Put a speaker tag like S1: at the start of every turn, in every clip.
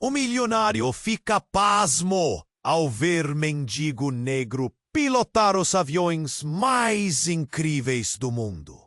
S1: O milionário fica pasmo ao ver mendigo negro pilotar os aviões mais incríveis do mundo.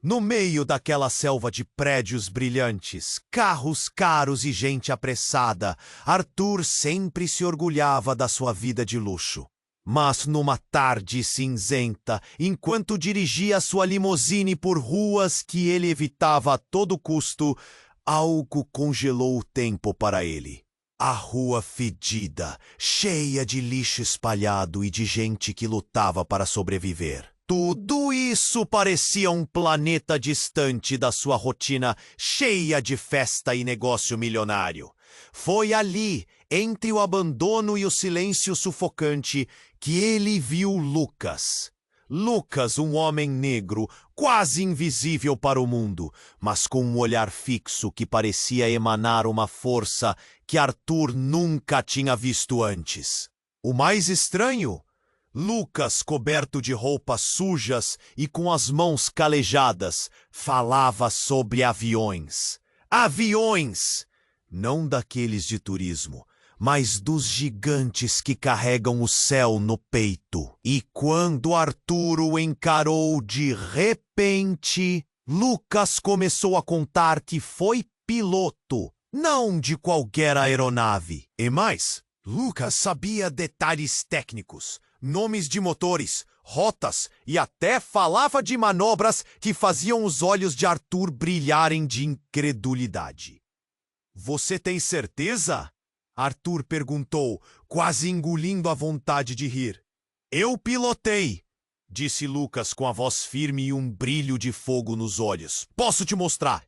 S1: No meio daquela selva de prédios brilhantes, carros caros e gente apressada, Arthur sempre se orgulhava da sua vida de luxo. Mas numa tarde cinzenta, enquanto dirigia sua limusine por ruas que ele evitava a todo custo, algo congelou o tempo para ele. A rua fedida, cheia de lixo espalhado e de gente que lutava para sobreviver. Tudo isso parecia um planeta distante da sua rotina cheia de festa e negócio milionário. Foi ali, entre o abandono e o silêncio sufocante, que ele viu Lucas. Lucas, um homem negro, quase invisível para o mundo, mas com um olhar fixo que parecia emanar uma força que Arthur nunca tinha visto antes. O mais estranho? Lucas, coberto de roupas sujas e com as mãos calejadas, falava sobre aviões. Aviões! Não daqueles de turismo, mas dos gigantes que carregam o céu no peito. E quando Arthur o encarou de repente, Lucas começou a contar que foi piloto, não de qualquer aeronave. E mais, Lucas sabia detalhes técnicos, nomes de motores, rotas e até falava de manobras que faziam os olhos de Arthur brilharem de incredulidade. "Você tem certeza?" Arthur perguntou, quase engolindo a vontade de rir. "Eu pilotei", disse Lucas com a voz firme e um brilho de fogo nos olhos. "Posso te mostrar."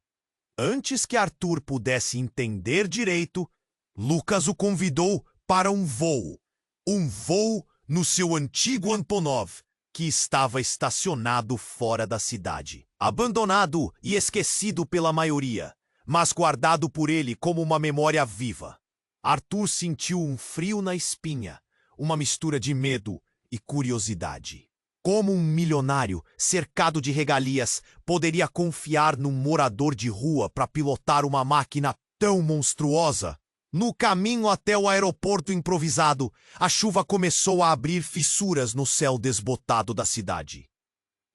S1: Antes que Arthur pudesse entender direito, Lucas o convidou para um voo. Um voo no seu antigo Antonov, que estava estacionado fora da cidade. Abandonado e esquecido pela maioria, mas guardado por ele como uma memória viva. Arthur sentiu um frio na espinha, uma mistura de medo e curiosidade. Como um milionário, cercado de regalias, poderia confiar num morador de rua para pilotar uma máquina tão monstruosa? No caminho até o aeroporto improvisado, a chuva começou a abrir fissuras no céu desbotado da cidade.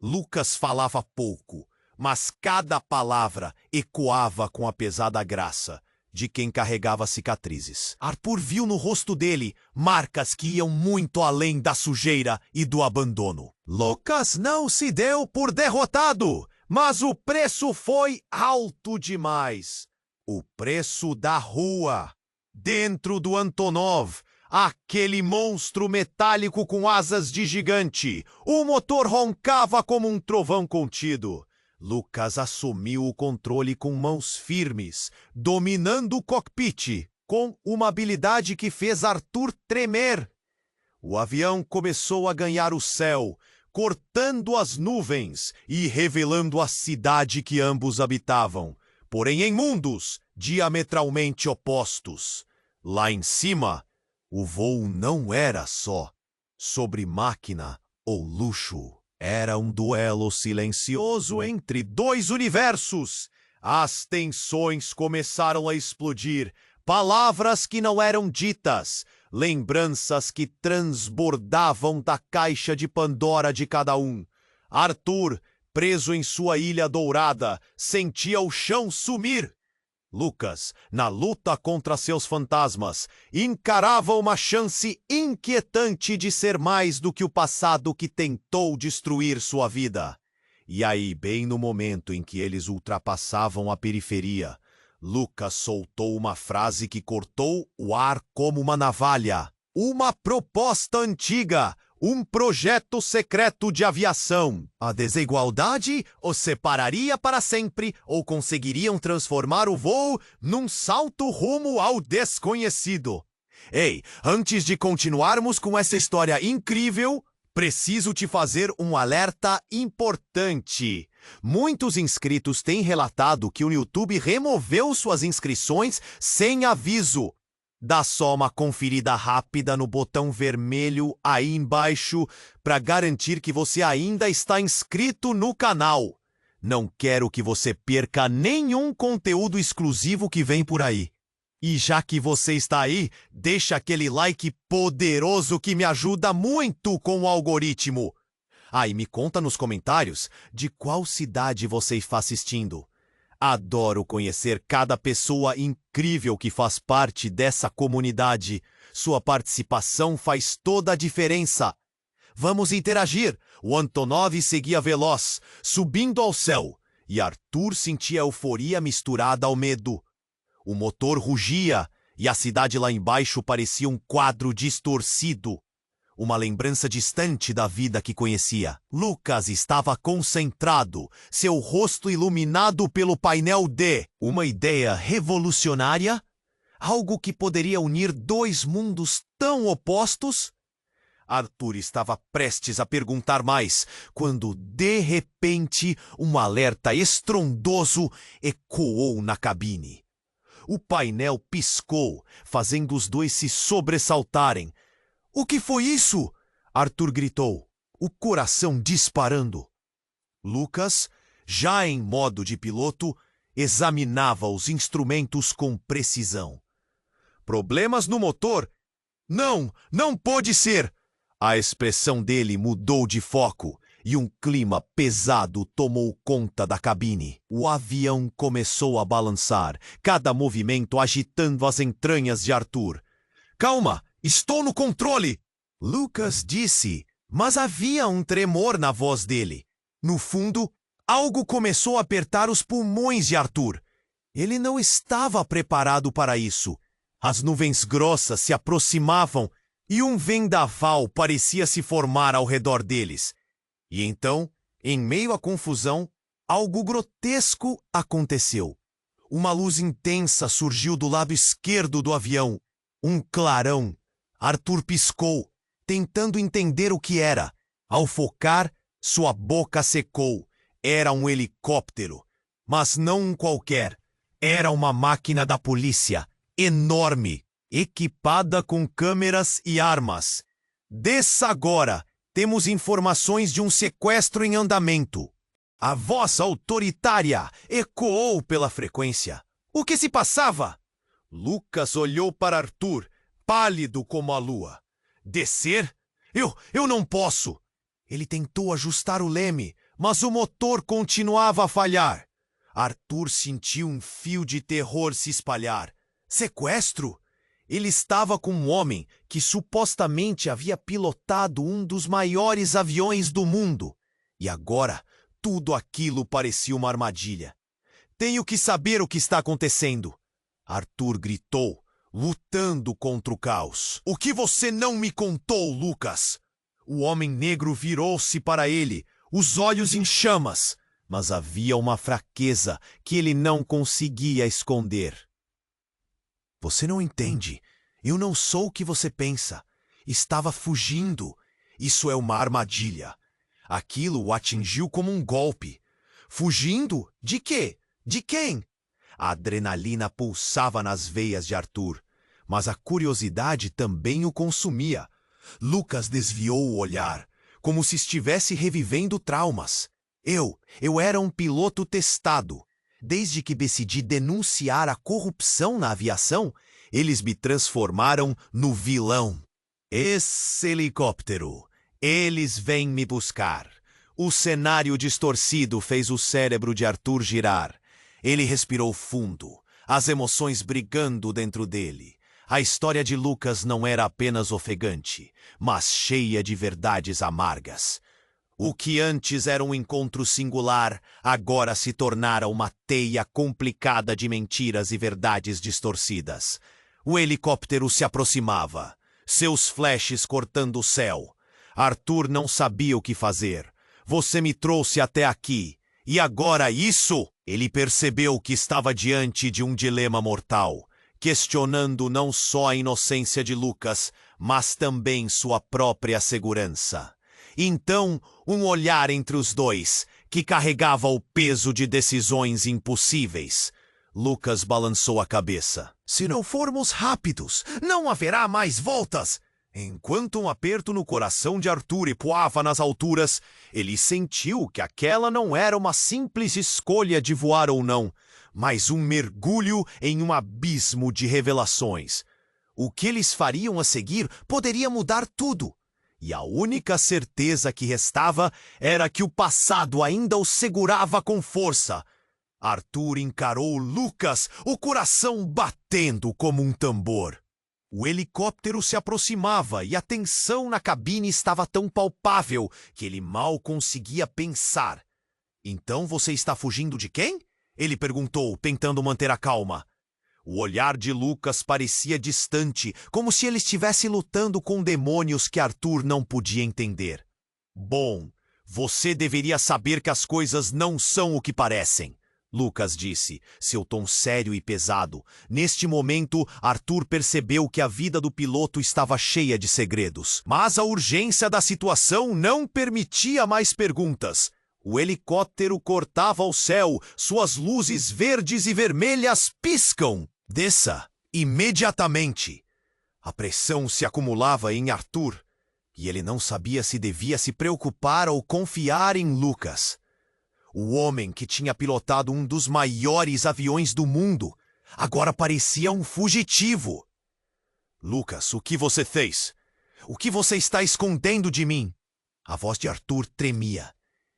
S1: Lucas falava pouco, mas cada palavra ecoava com a pesada graça de quem carregava cicatrizes. Arthur viu no rosto dele marcas que iam muito além da sujeira e do abandono. Lucas não se deu por derrotado, mas o preço foi alto demais. O preço da rua. Dentro do Antonov, aquele monstro metálico com asas de gigante, o motor roncava como um trovão contido. Lucas assumiu o controle com mãos firmes, dominando o cockpit, com uma habilidade que fez Arthur tremer. O avião começou a ganhar o céu, cortando as nuvens e revelando a cidade que ambos habitavam, porém em mundos diametralmente opostos. Lá em cima, o voo não era só sobre máquina ou luxo. Era um duelo silencioso entre dois universos. As tensões começaram a explodir, palavras que não eram ditas, lembranças que transbordavam da caixa de Pandora de cada um. Arthur, preso em sua ilha dourada, sentia o chão sumir. Lucas, na luta contra seus fantasmas, encarava uma chance inquietante de ser mais do que o passado que tentou destruir sua vida. E aí, bem no momento em que eles ultrapassavam a periferia, Lucas soltou uma frase que cortou o ar como uma navalha. Uma proposta antiga, um projeto secreto de aviação. A desigualdade os separaria para sempre ou conseguiriam transformar o voo num salto rumo ao desconhecido. Ei, antes de continuarmos com essa história incrível, preciso te fazer um alerta importante. Muitos inscritos têm relatado que o YouTube removeu suas inscrições sem aviso. Dá só uma conferida rápida no botão vermelho aí embaixo para garantir que você ainda está inscrito no canal. Não quero que você perca nenhum conteúdo exclusivo que vem por aí. E já que você está aí, deixa aquele like poderoso que me ajuda muito com o algoritmo. E me conta nos comentários de qual cidade você está assistindo. Adoro conhecer cada pessoa incrível que faz parte dessa comunidade. Sua participação faz toda a diferença. Vamos interagir. O Antonov seguia veloz, subindo ao céu, e Arthur sentia euforia misturada ao medo. O motor rugia, e a cidade lá embaixo parecia um quadro distorcido. Uma lembrança distante da vida que conhecia. Lucas estava concentrado, seu rosto iluminado pelo painel D. Uma ideia revolucionária? Algo que poderia unir dois mundos tão opostos? Arthur estava prestes a perguntar mais, quando, de repente, um alerta estrondoso ecoou na cabine. O painel piscou, fazendo os dois se sobressaltarem. "O que foi isso?" Arthur gritou, o coração disparando. Lucas, já em modo de piloto, examinava os instrumentos com precisão. "Problemas no motor? Não pode ser!" A expressão dele mudou de foco e um clima pesado tomou conta da cabine. O avião começou a balançar, cada movimento agitando as entranhas de Arthur. "Calma! Estou no controle!" Lucas disse, mas havia um tremor na voz dele. No fundo, algo começou a apertar os pulmões de Arthur. Ele não estava preparado para isso. As nuvens grossas se aproximavam e um vendaval parecia se formar ao redor deles. E então, em meio à confusão, algo grotesco aconteceu. Uma luz intensa surgiu do lado esquerdo do avião. Um clarão. Arthur piscou, tentando entender o que era. Ao focar, sua boca secou. Era um helicóptero. Mas não um qualquer. Era uma máquina da polícia. Enorme. Equipada com câmeras e armas. "Desça agora! Temos informações de um sequestro em andamento." A voz autoritária ecoou pela frequência. O que se passava? Lucas olhou para Arthur, pálido como a lua. "Descer? Eu não posso!" Ele tentou ajustar o leme, mas o motor continuava a falhar. Arthur sentiu um fio de terror se espalhar. Sequestro? Ele estava com um homem que supostamente havia pilotado um dos maiores aviões do mundo. E agora, tudo aquilo parecia uma armadilha. "Tenho que saber o que está acontecendo!" Arthur gritou, lutando contra o caos. "O que você não me contou, Lucas?" O homem negro virou-se para ele, os olhos em chamas, mas havia uma fraqueza que ele não conseguia esconder. "Você não entende. Eu não sou o que você pensa. Estava fugindo. Isso é uma armadilha." Aquilo o atingiu como um golpe. Fugindo? De quê? De quem? A adrenalina pulsava nas veias de Arthur, mas a curiosidade também o consumia. Lucas desviou o olhar, como se estivesse revivendo traumas. Eu era um piloto testado. Desde que decidi denunciar a corrupção na aviação, eles me transformaram no vilão. Esse helicóptero. Eles vêm me buscar. O cenário distorcido fez o cérebro de Arthur girar. Ele respirou fundo, as emoções brigando dentro dele. A história de Lucas não era apenas ofegante, mas cheia de verdades amargas. O que antes era um encontro singular, agora se tornara uma teia complicada de mentiras e verdades distorcidas. O helicóptero se aproximava, seus flashes cortando o céu. Arthur não sabia o que fazer. "Você me trouxe até aqui. E agora isso?" Ele percebeu que estava diante de um dilema mortal, questionando não só a inocência de Lucas, mas também sua própria segurança. Então, um olhar entre os dois, que carregava o peso de decisões impossíveis. Lucas balançou a cabeça. "Se não formos rápidos, não haverá mais voltas." Enquanto um aperto no coração de Arthur ecoava nas alturas, ele sentiu que aquela não era uma simples escolha de voar ou não, mas um mergulho em um abismo de revelações. O que eles fariam a seguir poderia mudar tudo. E a única certeza que restava era que o passado ainda o segurava com força. Arthur encarou Lucas, o coração batendo como um tambor. O helicóptero se aproximava e a tensão na cabine estava tão palpável que ele mal conseguia pensar. "Então você está fugindo de quem?" ele perguntou, tentando manter a calma. O olhar de Lucas parecia distante, como se ele estivesse lutando com demônios que Arthur não podia entender. "Bom, você deveria saber que as coisas não são o que parecem", Lucas disse, seu tom sério e pesado. Neste momento, Arthur percebeu que a vida do piloto estava cheia de segredos. Mas a urgência da situação não permitia mais perguntas. O helicóptero cortava o céu, suas luzes verdes e vermelhas piscam. "Desça, imediatamente!" A pressão se acumulava em Arthur, e ele não sabia se devia se preocupar ou confiar em Lucas. O homem que tinha pilotado um dos maiores aviões do mundo agora parecia um fugitivo. "Lucas, o que você fez? O que você está escondendo de mim?" A voz de Arthur tremia.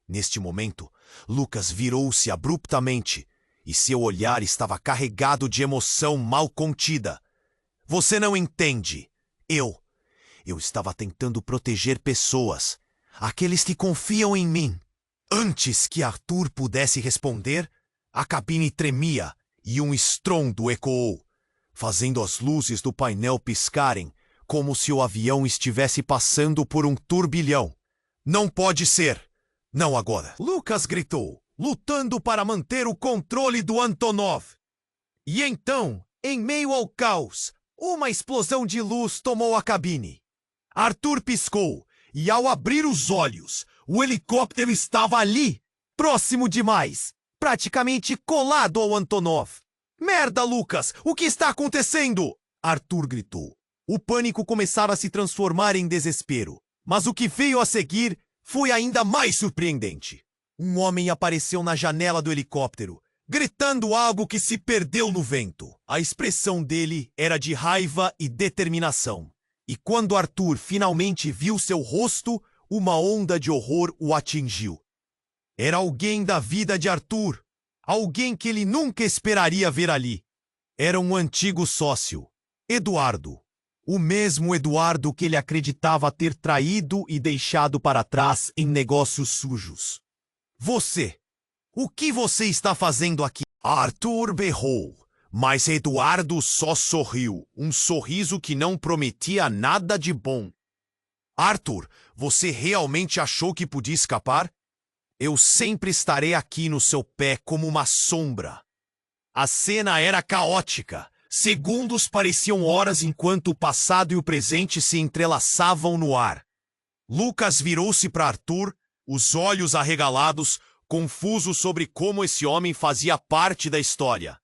S1: Neste momento, Lucas virou-se abruptamente e seu olhar estava carregado de emoção mal contida. "Você não entende. Eu estava tentando proteger pessoas, aqueles que confiam em mim." Antes que Arthur pudesse responder, a cabine tremia e um estrondo ecoou, fazendo as luzes do painel piscarem, como se o avião estivesse passando por um turbilhão. "Não pode ser! Não agora!" Lucas gritou, lutando para manter o controle do Antonov. E então, em meio ao caos, uma explosão de luz tomou a cabine. Arthur piscou e, ao abrir os olhos, o helicóptero estava ali, próximo demais, praticamente colado ao Antonov. "Merda, Lucas! O que está acontecendo?" Arthur gritou. O pânico começara a se transformar em desespero. Mas o que veio a seguir foi ainda mais surpreendente. Um homem apareceu na janela do helicóptero, gritando algo que se perdeu no vento. A expressão dele era de raiva e determinação. E quando Arthur finalmente viu seu rosto, uma onda de horror o atingiu. Era alguém da vida de Arthur, alguém que ele nunca esperaria ver ali. Era um antigo sócio, Eduardo. O mesmo Eduardo que ele acreditava ter traído e deixado para trás em negócios sujos. "Você! O que você está fazendo aqui?" Arthur berrou, mas Eduardo só sorriu, um sorriso que não prometia nada de bom. "Arthur, você realmente achou que podia escapar? Eu sempre estarei aqui no seu pé como uma sombra." A cena era caótica. Segundos pareciam horas enquanto o passado e o presente se entrelaçavam no ar. Lucas virou-se para Arthur, os olhos arregalados, confuso sobre como esse homem fazia parte da história.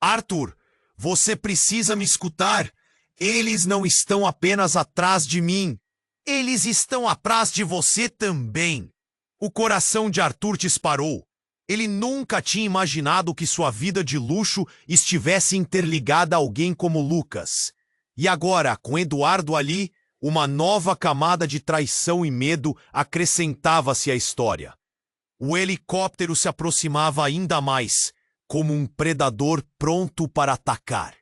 S1: "Arthur, você precisa me escutar. Eles não estão apenas atrás de mim. Eles estão atrás de você também." O coração de Arthur disparou. Ele nunca tinha imaginado que sua vida de luxo estivesse interligada a alguém como Lucas. E agora, com Eduardo ali, uma nova camada de traição e medo acrescentava-se à história. O helicóptero se aproximava ainda mais, como um predador pronto para atacar.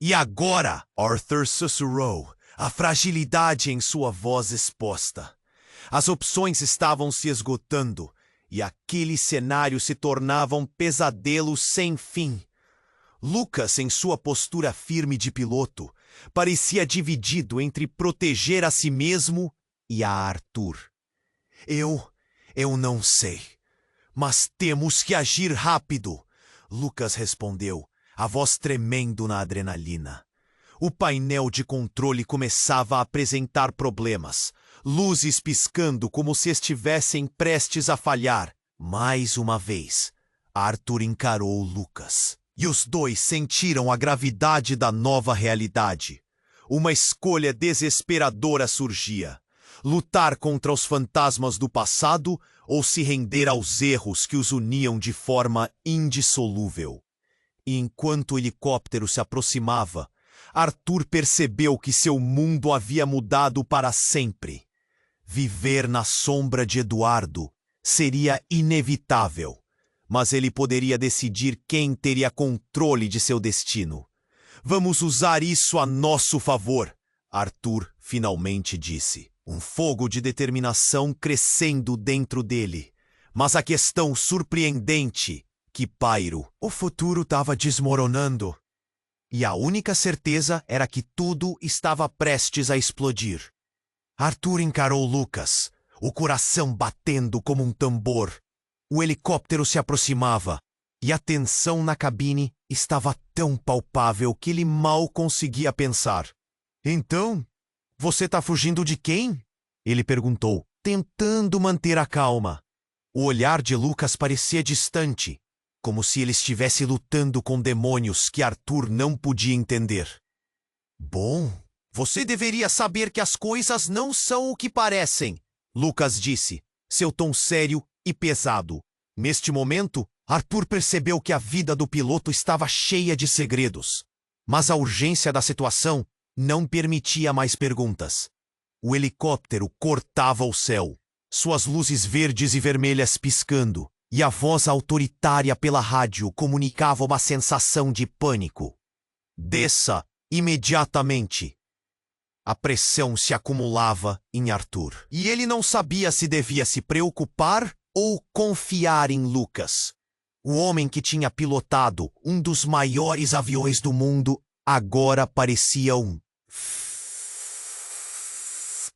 S1: "E agora?" Arthur sussurrou, a fragilidade em sua voz exposta. As opções estavam se esgotando, e aquele cenário se tornava um pesadelo sem fim. Lucas, em sua postura firme de piloto, parecia dividido entre proteger a si mesmo e a Arthur. Eu não sei, mas temos que agir rápido", Lucas respondeu, a voz tremendo na adrenalina. O painel de controle começava a apresentar problemas, luzes piscando como se estivessem prestes a falhar. Mais uma vez, Arthur encarou Lucas. E os dois sentiram a gravidade da nova realidade. Uma escolha desesperadora surgia: lutar contra os fantasmas do passado ou se render aos erros que os uniam de forma indissolúvel. E enquanto o helicóptero se aproximava, Arthur percebeu que seu mundo havia mudado para sempre. Viver na sombra de Eduardo seria inevitável, mas ele poderia decidir quem teria controle de seu destino. Vamos usar isso a nosso favor, Arthur finalmente disse. Um fogo de determinação crescendo dentro dele. Mas a questão surpreendente que pairo, o futuro estava desmoronando. E a única certeza era que tudo estava prestes a explodir. Arthur encarou Lucas, o coração batendo como um tambor. O helicóptero se aproximava, e a tensão na cabine estava tão palpável que ele mal conseguia pensar. Então, você está fugindo de quem? Ele perguntou, tentando manter a calma. O olhar de Lucas parecia distante, como se ele estivesse lutando com demônios que Arthur não podia entender. Bom, você deveria saber que as coisas não são o que parecem, Lucas disse, seu tom sério e pesado. Neste momento, Arthur percebeu que a vida do piloto estava cheia de segredos. Mas a urgência da situação não permitia mais perguntas. O helicóptero cortava o céu, suas luzes verdes e vermelhas piscando, e a voz autoritária pela rádio comunicava uma sensação de pânico. Desça imediatamente. A pressão se acumulava em Arthur, e ele não sabia se devia se preocupar ou confiar em Lucas. O homem que tinha pilotado um dos maiores aviões do mundo agora parecia um...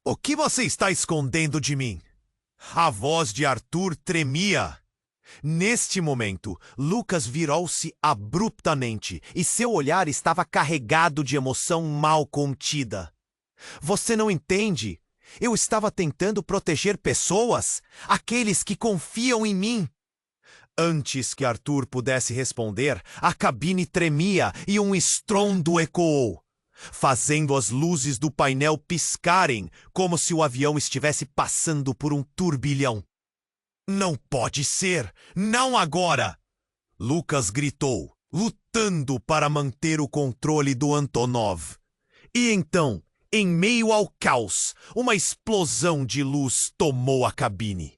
S1: O que você está escondendo de mim? A voz de Arthur tremia. Neste momento, Lucas virou-se abruptamente e seu olhar estava carregado de emoção mal contida. Você não entende? Eu estava tentando proteger pessoas, aqueles que confiam em mim. Antes que Arthur pudesse responder, a cabine tremia e um estrondo ecoou, fazendo as luzes do painel piscarem como se o avião estivesse passando por um turbilhão. Não pode ser! Não agora! Lucas gritou, lutando para manter o controle do Antonov. E então, em meio ao caos, uma explosão de luz tomou a cabine.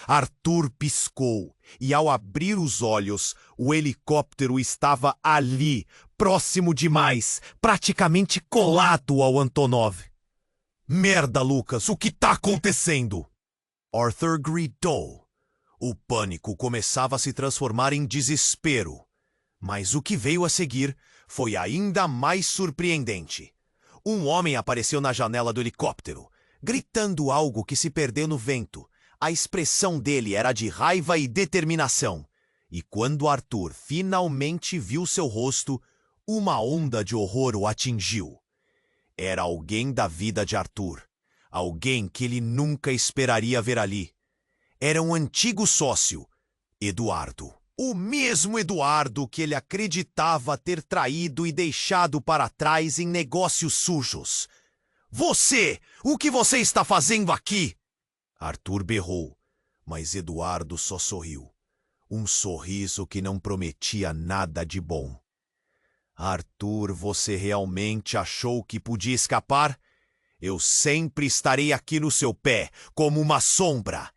S1: Arthur piscou e, ao abrir os olhos, o helicóptero estava ali, próximo demais, praticamente colado ao Antonov. Merda, Lucas, o que está acontecendo? Arthur gritou. O pânico começava a se transformar em desespero. Mas o que veio a seguir foi ainda mais surpreendente. Um homem apareceu na janela do helicóptero, gritando algo que se perdeu no vento. A expressão dele era de raiva e determinação. E quando Arthur finalmente viu seu rosto, uma onda de horror o atingiu. Era alguém da vida de Arthur. Alguém que ele nunca esperaria ver ali. Era um antigo sócio, Eduardo. O mesmo Eduardo que ele acreditava ter traído e deixado para trás em negócios sujos. Você! O que você está fazendo aqui? Arthur berrou, mas Eduardo só sorriu. Um sorriso que não prometia nada de bom. Arthur, você realmente achou que podia escapar? Eu sempre estarei aqui no seu pé, como uma sombra.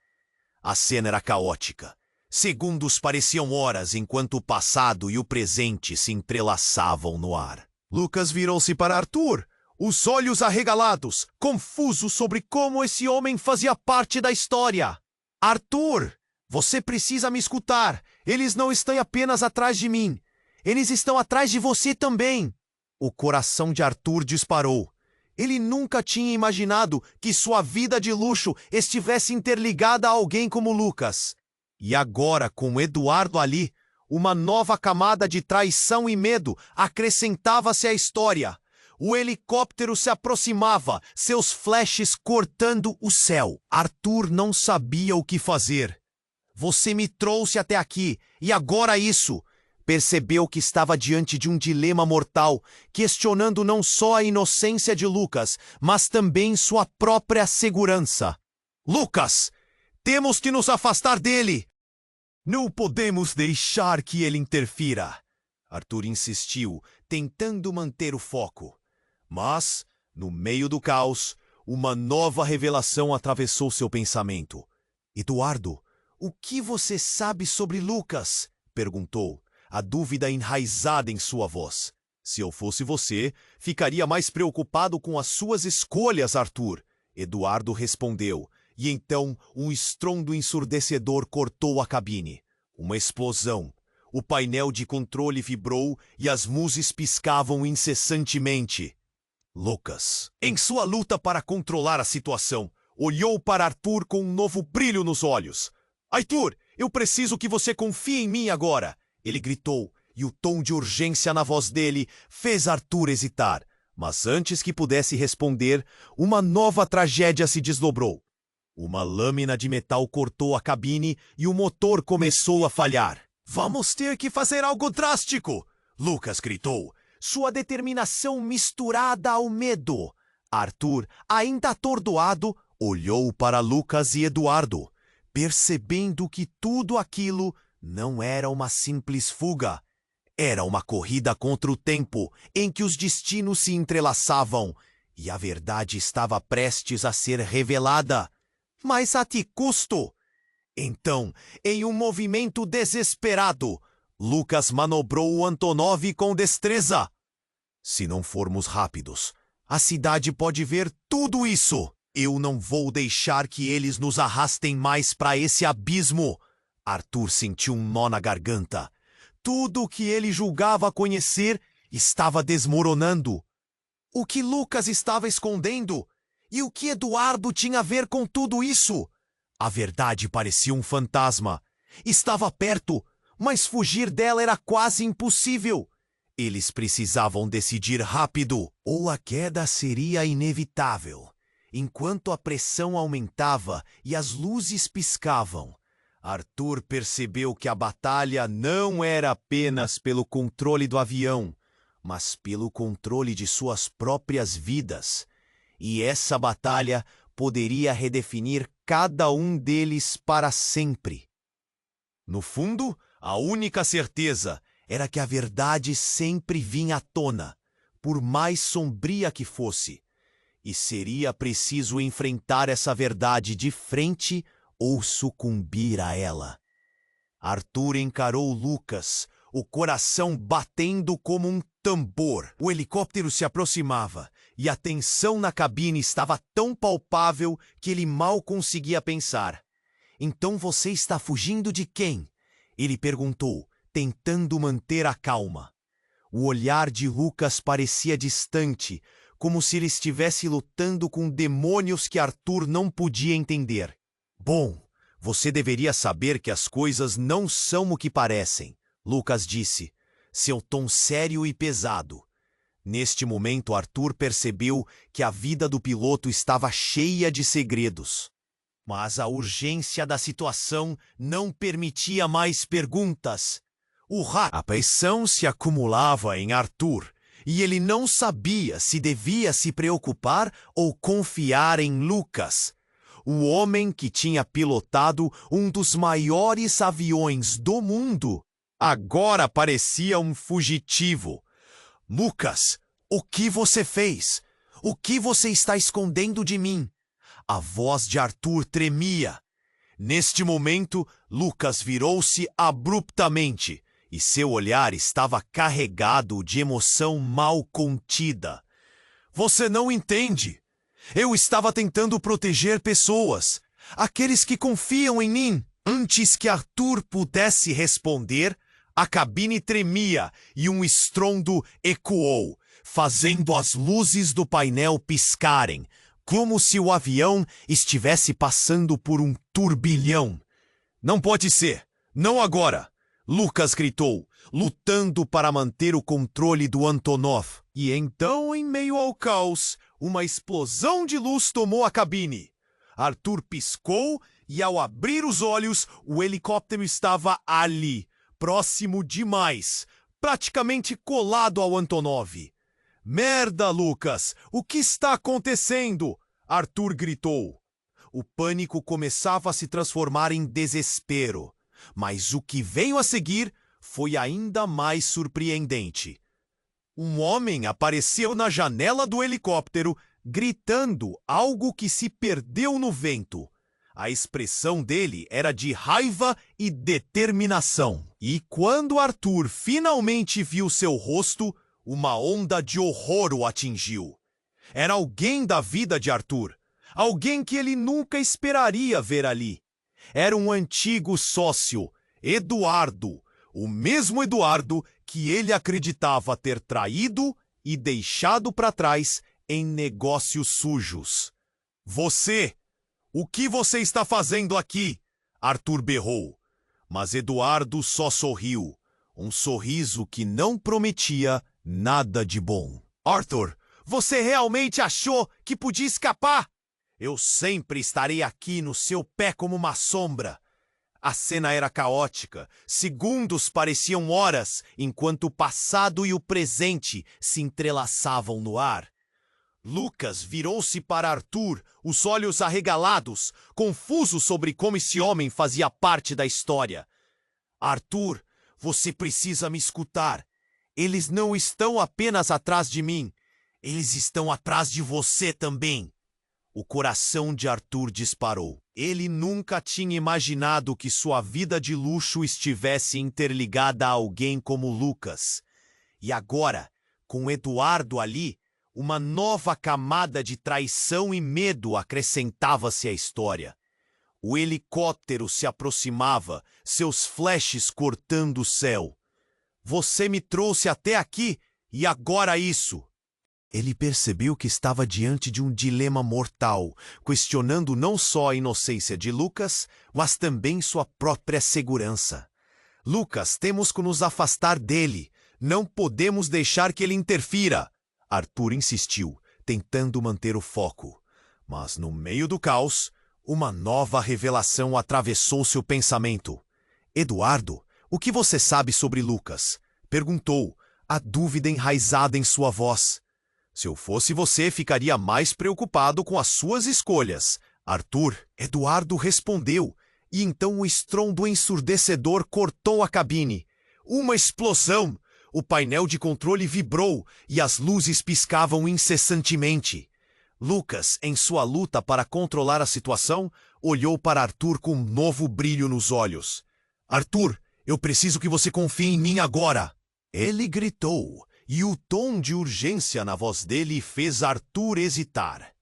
S1: A cena era caótica. Segundos pareciam horas enquanto o passado e o presente se entrelaçavam no ar. Lucas virou-se para Arthur, os olhos arregalados, confuso sobre como esse homem fazia parte da história. Arthur, você precisa me escutar. Eles não estão apenas atrás de mim. Eles estão atrás de você também. O coração de Arthur disparou. Ele nunca tinha imaginado que sua vida de luxo estivesse interligada a alguém como Lucas. E agora, com Eduardo ali, uma nova camada de traição e medo acrescentava-se à história. O helicóptero se aproximava, seus flashes cortando o céu. Arthur não sabia o que fazer. Você me trouxe até aqui, e agora isso. Percebeu que estava diante de um dilema mortal, questionando não só a inocência de Lucas, mas também sua própria segurança. Lucas, temos que nos afastar dele. Não podemos deixar que ele interfira. Arthur insistiu, tentando manter o foco. Mas, no meio do caos, uma nova revelação atravessou seu pensamento. Eduardo, o que você sabe sobre Lucas? Perguntou, a dúvida enraizada em sua voz. Se eu fosse você, ficaria mais preocupado com as suas escolhas, Arthur. Eduardo respondeu, e então um estrondo ensurdecedor cortou a cabine. Uma explosão. O painel de controle vibrou e as luzes piscavam incessantemente. Lucas, em sua luta para controlar a situação, olhou para Arthur com um novo brilho nos olhos. Arthur, eu preciso que você confie em mim agora! Ele gritou, e o tom de urgência na voz dele fez Arthur hesitar. Mas antes que pudesse responder, uma nova tragédia se desdobrou. Uma lâmina de metal cortou a cabine e o motor começou a falhar. Vamos ter que fazer algo drástico! Lucas gritou, sua determinação misturada ao medo. Arthur, ainda atordoado, olhou para Lucas e Eduardo, percebendo que tudo aquilo não era uma simples fuga. Era uma corrida contra o tempo, em que os destinos se entrelaçavam, e a verdade estava prestes a ser revelada. Mas a que custo? Então, em um movimento desesperado, Lucas manobrou o Antonov com destreza. Se não formos rápidos, a cidade pode ver tudo isso. Eu não vou deixar que eles nos arrastem mais para esse abismo. Arthur sentiu um nó na garganta. Tudo o que ele julgava conhecer estava desmoronando. O que Lucas estava escondendo? E o que Eduardo tinha a ver com tudo isso? A verdade parecia um fantasma. Estava perto, mas fugir dela era quase impossível. Eles precisavam decidir rápido, ou a queda seria inevitável. Enquanto a pressão aumentava e as luzes piscavam, Arthur percebeu que a batalha não era apenas pelo controle do avião, mas pelo controle de suas próprias vidas. E essa batalha poderia redefinir cada um deles para sempre. No fundo, a única certeza era que a verdade sempre vinha à tona, por mais sombria que fosse. E seria preciso enfrentar essa verdade de frente ou sucumbir a ela. Arthur encarou Lucas, o coração batendo como um tambor. O helicóptero se aproximava e a tensão na cabine estava tão palpável que ele mal conseguia pensar. Então você está fugindo de quem? Ele perguntou, tentando manter a calma. O olhar de Lucas parecia distante, como se ele estivesse lutando com demônios que Arthur não podia entender. Bom, você deveria saber que as coisas não são o que parecem, Lucas disse, seu tom sério e pesado. Neste momento, Arthur percebeu que a vida do piloto estava cheia de segredos. Mas a urgência da situação não permitia mais perguntas. A pressão se acumulava em Arthur, e ele não sabia se devia se preocupar ou confiar em Lucas, o homem que tinha pilotado um dos maiores aviões do mundo. Agora parecia um fugitivo. Lucas, o que você fez? O que você está escondendo de mim? A voz de Arthur tremia. Neste momento, Lucas virou-se abruptamente e seu olhar estava carregado de emoção mal contida. Você não entende. Eu estava tentando proteger pessoas, aqueles que confiam em mim. Antes que Arthur pudesse responder, a cabine tremia e um estrondo ecoou, fazendo as luzes do painel piscarem, como se o avião estivesse passando por um turbilhão. Não pode ser! Não agora! Lucas gritou, lutando para manter o controle do Antonov. E então, em meio ao caos, uma explosão de luz tomou a cabine. Arthur piscou e, ao abrir os olhos, o helicóptero estava ali, próximo demais, praticamente colado ao Antonov. Merda, Lucas! O que está acontecendo? Arthur gritou. O pânico começava a se transformar em desespero. Mas o que veio a seguir foi ainda mais surpreendente. Um homem apareceu na janela do helicóptero, gritando algo que se perdeu no vento. A expressão dele era de raiva e determinação. E quando Arthur finalmente viu seu rosto, uma onda de horror o atingiu. Era alguém da vida de Arthur, alguém que ele nunca esperaria ver ali. Era um antigo sócio, Eduardo, o mesmo Eduardo que ele acreditava ter traído e deixado para trás em negócios sujos. Você! O que você está fazendo aqui? Arthur berrou. Mas Eduardo só sorriu, um sorriso que não prometia nada de bom. Arthur, você realmente achou que podia escapar? Eu sempre estarei aqui no seu pé como uma sombra. A cena era caótica. Segundos pareciam horas, enquanto o passado e o presente se entrelaçavam no ar. Lucas virou-se para Arthur, os olhos arregalados, confuso sobre como esse homem fazia parte da história. Arthur, você precisa me escutar. Eles não estão apenas atrás de mim. Eles estão atrás de você também. O coração de Arthur disparou. Ele nunca tinha imaginado que sua vida de luxo estivesse interligada a alguém como Lucas. E agora, com Eduardo ali, uma nova camada de traição e medo acrescentava-se à história. O helicóptero se aproximava, seus flashes cortando o céu. Você me trouxe até aqui, e agora isso. Ele percebeu que estava diante de um dilema mortal, questionando não só a inocência de Lucas, mas também sua própria segurança. Lucas, temos que nos afastar dele. Não podemos deixar que ele interfira. Arthur insistiu, tentando manter o foco. Mas no meio do caos, uma nova revelação atravessou seu pensamento. Eduardo, o que você sabe sobre Lucas? Perguntou, a dúvida enraizada em sua voz. Se eu fosse você, ficaria mais preocupado com as suas escolhas. Arthur, Eduardo respondeu, e então o estrondo ensurdecedor cortou a cabine. Uma explosão! O painel de controle vibrou e as luzes piscavam incessantemente. Lucas, em sua luta para controlar a situação, olhou para Arthur com um novo brilho nos olhos. Arthur, eu preciso que você confie em mim agora! Ele gritou, e o tom de urgência na voz dele fez Arthur hesitar.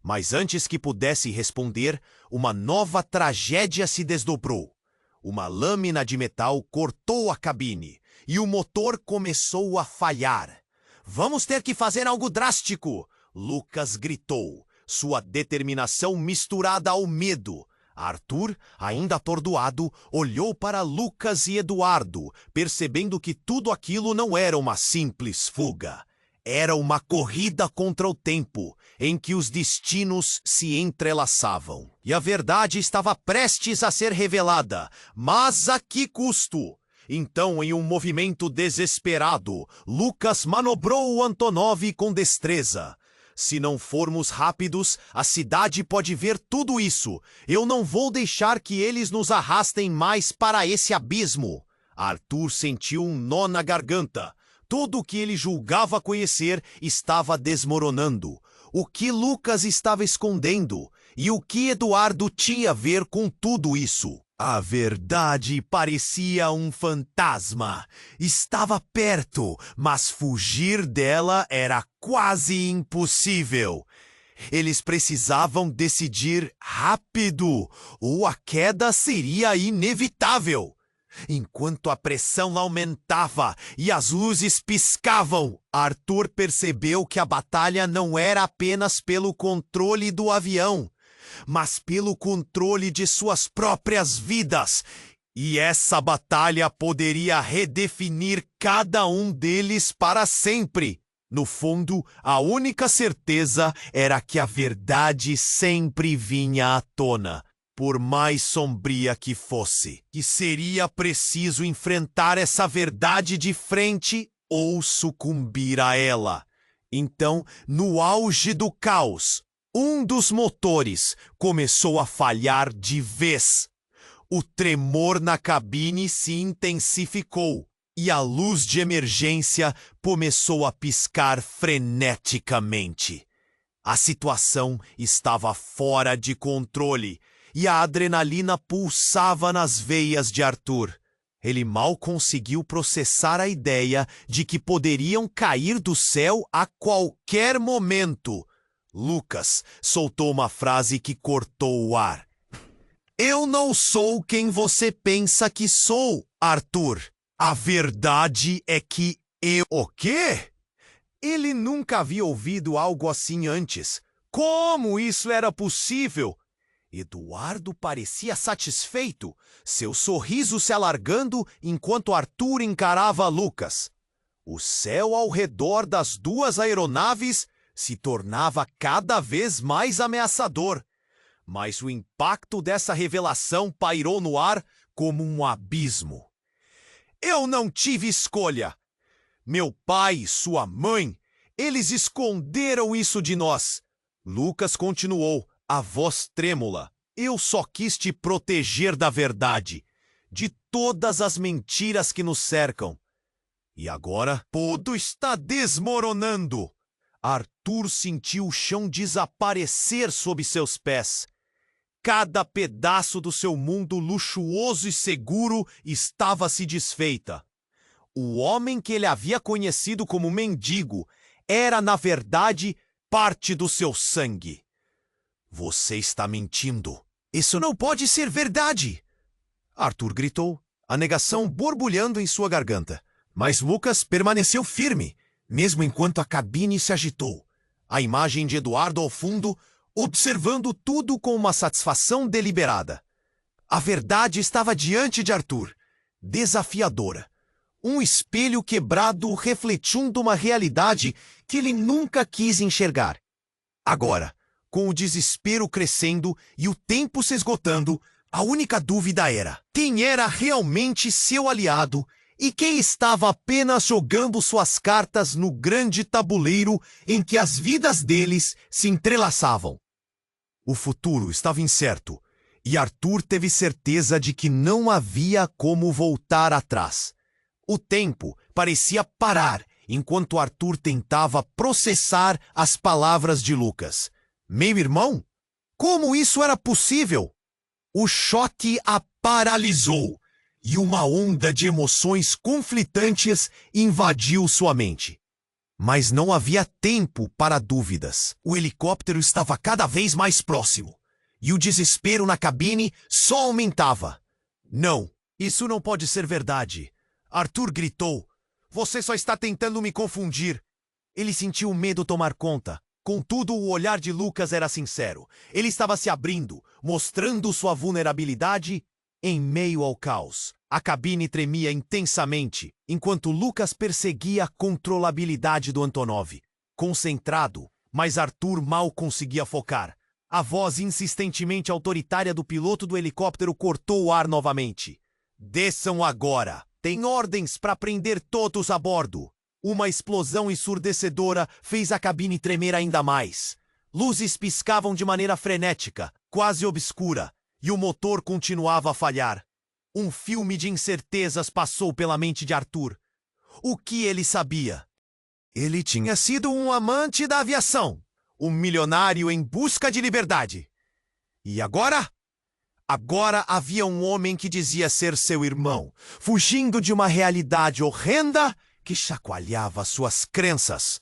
S1: Mas antes que pudesse responder, uma nova tragédia se desdobrou. Uma lâmina de metal cortou a cabine e o motor começou a falhar. Vamos ter que fazer algo drástico! Lucas gritou, sua determinação misturada ao medo. Arthur, ainda atordoado, olhou para Lucas e Eduardo, percebendo que tudo aquilo não era uma simples fuga. Era uma corrida contra o tempo, em que os destinos se entrelaçavam. E a verdade estava prestes a ser revelada, mas a que custo? Então, em um movimento desesperado, Lucas manobrou o Antonov com destreza. Se não formos rápidos, a cidade pode ver tudo isso. Eu não vou deixar que eles nos arrastem mais para esse abismo. Arthur sentiu um nó na garganta. Tudo o que ele julgava conhecer estava desmoronando. O que Lucas estava escondendo? E o que Eduardo tinha a ver com tudo isso? A verdade parecia um fantasma. Estava perto, mas fugir dela era quase impossível. Eles precisavam decidir rápido, ou a queda seria inevitável. Enquanto a pressão aumentava e as luzes piscavam, Arthur percebeu que a batalha não era apenas pelo controle do avião, mas pelo controle de suas próprias vidas. E essa batalha poderia redefinir cada um deles para sempre. No fundo, a única certeza era que a verdade sempre vinha à tona, por mais sombria que fosse. Que seria preciso enfrentar essa verdade de frente ou sucumbir a ela. Então, no auge do caos, um dos motores começou a falhar de vez. O tremor na cabine se intensificou e a luz de emergência começou a piscar freneticamente. A situação estava fora de controle e a adrenalina pulsava nas veias de Arthur. Ele mal conseguiu processar a ideia de que poderiam cair do céu a qualquer momento. Lucas soltou uma frase que cortou o ar. Eu não sou quem você pensa que sou, Arthur. A verdade é que eu... O quê? Ele nunca havia ouvido algo assim antes. Como isso era possível? Eduardo parecia satisfeito, seu sorriso se alargando enquanto Arthur encarava Lucas. O céu ao redor das duas aeronaves se tornava cada vez mais ameaçador. Mas o impacto dessa revelação pairou no ar como um abismo. Eu não tive escolha. Meu pai e sua mãe, eles esconderam isso de nós. Lucas continuou, a voz trêmula. Eu só quis te proteger da verdade, de todas as mentiras que nos cercam. E agora, tudo está desmoronando. Arthur sentiu o chão desaparecer sob seus pés. Cada pedaço do seu mundo luxuoso e seguro estava se desfeita. O homem que ele havia conhecido como mendigo era, na verdade, parte do seu sangue. Você está mentindo. Isso não pode ser verdade! Arthur gritou, a negação borbulhando em sua garganta. Mas Lucas permaneceu firme, mesmo enquanto a cabine se agitou. A imagem de Eduardo ao fundo, observando tudo com uma satisfação deliberada. A verdade estava diante de Arthur, desafiadora. Um espelho quebrado refletindo uma realidade que ele nunca quis enxergar. Agora, com o desespero crescendo e o tempo se esgotando, a única dúvida era quem era realmente seu aliado e quem estava apenas jogando suas cartas no grande tabuleiro em que as vidas deles se entrelaçavam. O futuro estava incerto e Arthur teve certeza de que não havia como voltar atrás. O tempo parecia parar enquanto Arthur tentava processar as palavras de Lucas. Meu irmão? Como isso era possível? O choque a paralisou e uma onda de emoções conflitantes invadiu sua mente. Mas não havia tempo para dúvidas. O helicóptero estava cada vez mais próximo e o desespero na cabine só aumentava. Não, isso não pode ser verdade. Arthur gritou. Você só está tentando me confundir. Ele sentiu o medo tomar conta. Contudo, o olhar de Lucas era sincero. Ele estava se abrindo, mostrando sua vulnerabilidade em meio ao caos. A cabine tremia intensamente, enquanto Lucas perseguia a controlabilidade do Antonov. Concentrado, mas Arthur mal conseguia focar. A voz insistentemente autoritária do piloto do helicóptero cortou o ar novamente. Desçam agora! Tem ordens para prender todos a bordo! Uma explosão ensurdecedora fez a cabine tremer ainda mais. Luzes piscavam de maneira frenética, quase obscura, e o motor continuava a falhar. Um filme de incertezas passou pela mente de Arthur. O que ele sabia? Ele tinha sido um amante da aviação, um milionário em busca de liberdade. E agora? Agora havia um homem que dizia ser seu irmão, fugindo de uma realidade horrenda que chacoalhava suas crenças.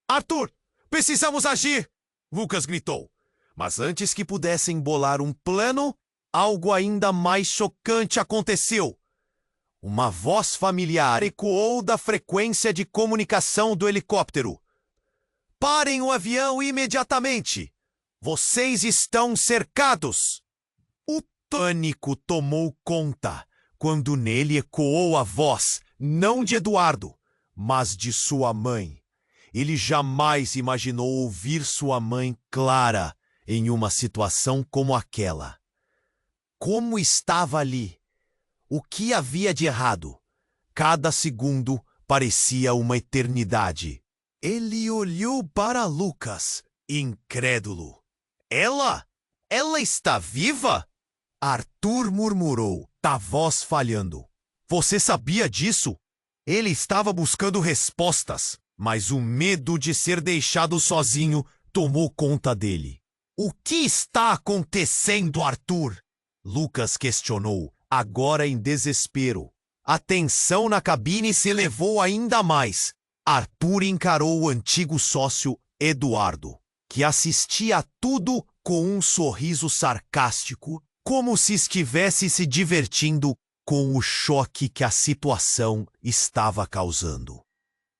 S1: Arthur, precisamos agir! Lucas gritou. Mas antes que pudessem bolar um plano, algo ainda mais chocante aconteceu. Uma voz familiar ecoou da frequência de comunicação do helicóptero. Parem o avião imediatamente! Vocês estão cercados! O pânico tomou conta quando nele ecoou a voz, não de Eduardo, mas de sua mãe. Ele jamais imaginou ouvir sua mãe Clara em uma situação como aquela. Como estava ali? O que havia de errado? Cada segundo parecia uma eternidade. Ele olhou para Lucas, incrédulo. Ela? Ela está viva? Arthur murmurou, a voz falhando. Você sabia disso? Ele estava buscando respostas, mas o medo de ser deixado sozinho tomou conta dele. O que está acontecendo, Arthur? Lucas questionou, agora em desespero. A tensão na cabine se elevou ainda mais. Arthur encarou o antigo sócio, Eduardo, que assistia a tudo com um sorriso sarcástico, como se estivesse se divertindo com o choque que a situação estava causando.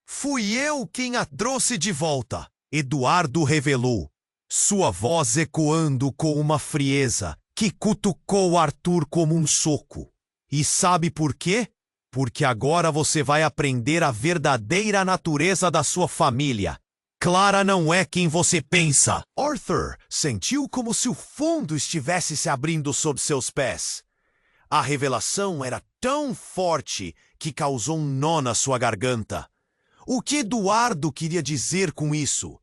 S1: Fui eu quem a trouxe de volta, Eduardo revelou, sua voz ecoando com uma frieza que cutucou Arthur como um soco. E sabe por quê? Porque agora você vai aprender a verdadeira natureza da sua família. Clara não é quem você pensa. Arthur sentiu como se o fundo estivesse se abrindo sob seus pés. A revelação era tão forte que causou um nó na sua garganta. O que Eduardo queria dizer com isso?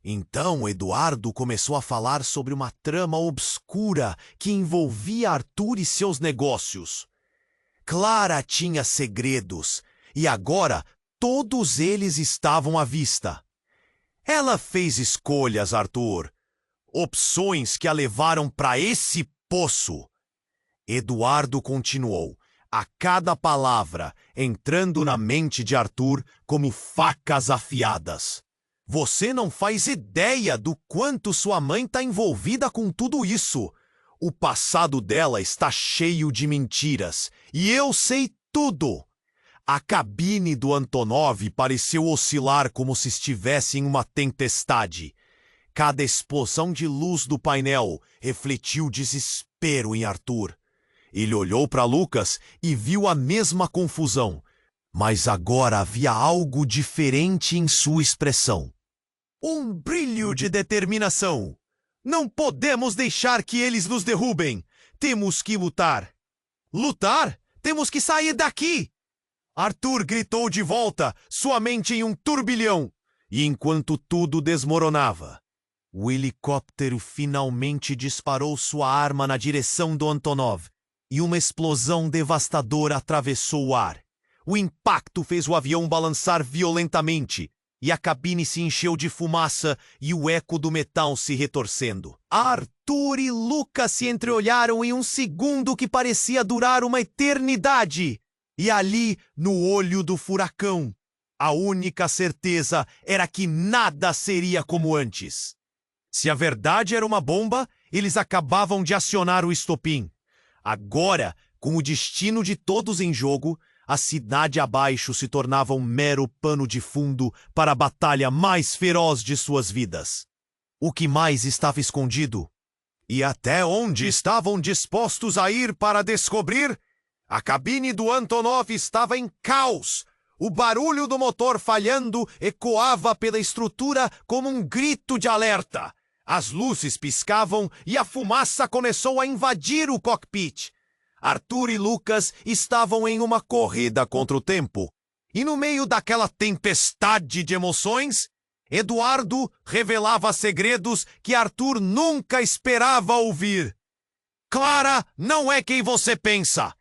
S1: Então Eduardo começou a falar sobre uma trama obscura que envolvia Arthur e seus negócios. Clara tinha segredos, e agora todos eles estavam à vista. Ela fez escolhas, Arthur. Opções que a levaram para esse poço. Eduardo continuou, a cada palavra entrando na mente de Arthur como facas afiadas. Você não faz ideia do quanto sua mãe está envolvida com tudo isso. O passado dela está cheio de mentiras, e eu sei tudo. A cabine do Antonov pareceu oscilar como se estivesse em uma tempestade. Cada explosão de luz do painel refletiu desespero em Arthur. Ele olhou para Lucas e viu a mesma confusão, mas agora havia algo diferente em sua expressão. Um brilho de determinação. Não podemos deixar que eles nos derrubem. Temos que lutar. Lutar? Temos que sair daqui! Arthur gritou de volta, sua mente em um turbilhão. E enquanto tudo desmoronava, o helicóptero finalmente disparou sua arma na direção do Antonov. E uma explosão devastadora atravessou o ar. O impacto fez o avião balançar violentamente, e a cabine se encheu de fumaça e o eco do metal se retorcendo. Arthur e Lucas se entreolharam em um segundo que parecia durar uma eternidade. E ali, no olho do furacão, a única certeza era que nada seria como antes. Se a verdade era uma bomba, eles acabavam de acionar o estopim. Agora, com o destino de todos em jogo, a cidade abaixo se tornava um mero pano de fundo para a batalha mais feroz de suas vidas. O que mais estava escondido? E até onde estavam dispostos a ir para descobrir? A cabine do Antonov estava em caos. O barulho do motor falhando ecoava pela estrutura como um grito de alerta. As luzes piscavam e a fumaça começou a invadir o cockpit. Arthur e Lucas estavam em uma corrida contra o tempo. E no meio daquela tempestade de emoções, Eduardo revelava segredos que Arthur nunca esperava ouvir. Clara não é quem você pensa.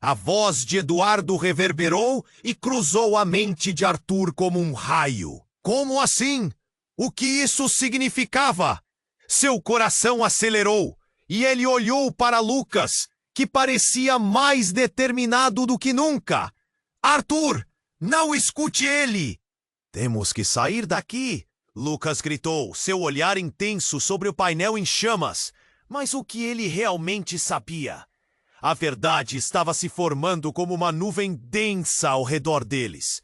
S1: A voz de Eduardo reverberou e cruzou a mente de Arthur como um raio. Como assim? O que isso significava? Seu coração acelerou e ele olhou para Lucas, que parecia mais determinado do que nunca. Arthur, não escute ele! Temos que sair daqui, Lucas gritou, seu olhar intenso sobre o painel em chamas. Mas o que ele realmente sabia? A verdade estava se formando como uma nuvem densa ao redor deles.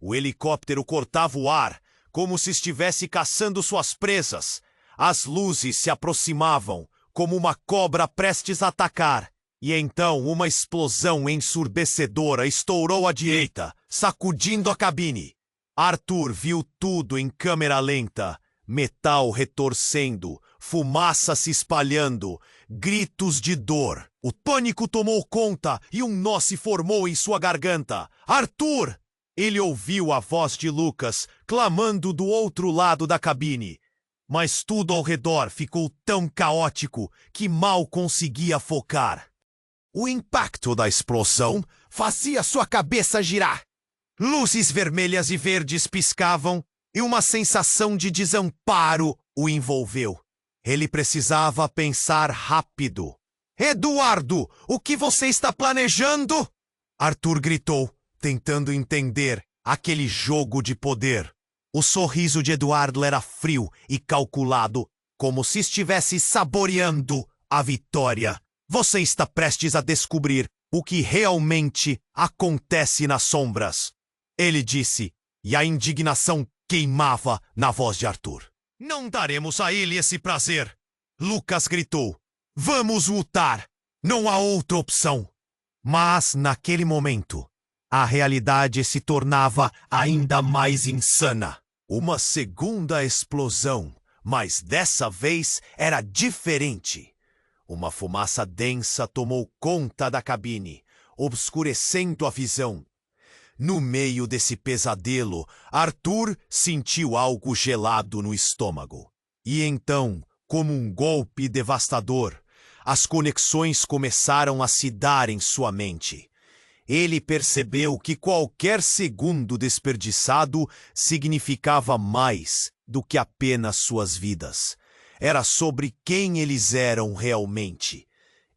S1: O helicóptero cortava o ar, como se estivesse caçando suas presas. As luzes se aproximavam, como uma cobra prestes a atacar. E então uma explosão ensurdecedora estourou à direita, sacudindo a cabine. Arthur viu tudo em câmera lenta. Metal retorcendo, fumaça se espalhando, gritos de dor. O pânico tomou conta e um nó se formou em sua garganta. Arthur! Ele ouviu a voz de Lucas clamando do outro lado da cabine. mas tudo ao redor ficou tão caótico que mal conseguia focar. O impacto da explosão fazia sua cabeça girar. Luzes vermelhas e verdes piscavam e uma sensação de desamparo o envolveu. Ele precisava pensar rápido. Eduardo, o que você está planejando? Arthur gritou, tentando entender aquele jogo de poder. O sorriso de Eduardo era frio e calculado, como se estivesse saboreando a vitória. Você está prestes a descobrir o que realmente acontece nas sombras, ele disse, e a indignação queimava na voz de Arthur. Não daremos a ele esse prazer, Lucas gritou. Vamos lutar, não há outra opção. Mas, naquele momento, a realidade se tornava ainda mais insana. Uma segunda explosão, mas dessa vez era diferente. Uma fumaça densa tomou conta da cabine, obscurecendo a visão. No meio desse pesadelo, Arthur sentiu algo gelado no estômago. E então, como um golpe devastador, as conexões começaram a se dar em sua mente. Ele percebeu que qualquer segundo desperdiçado significava mais do que apenas suas vidas. Era sobre quem eles eram realmente.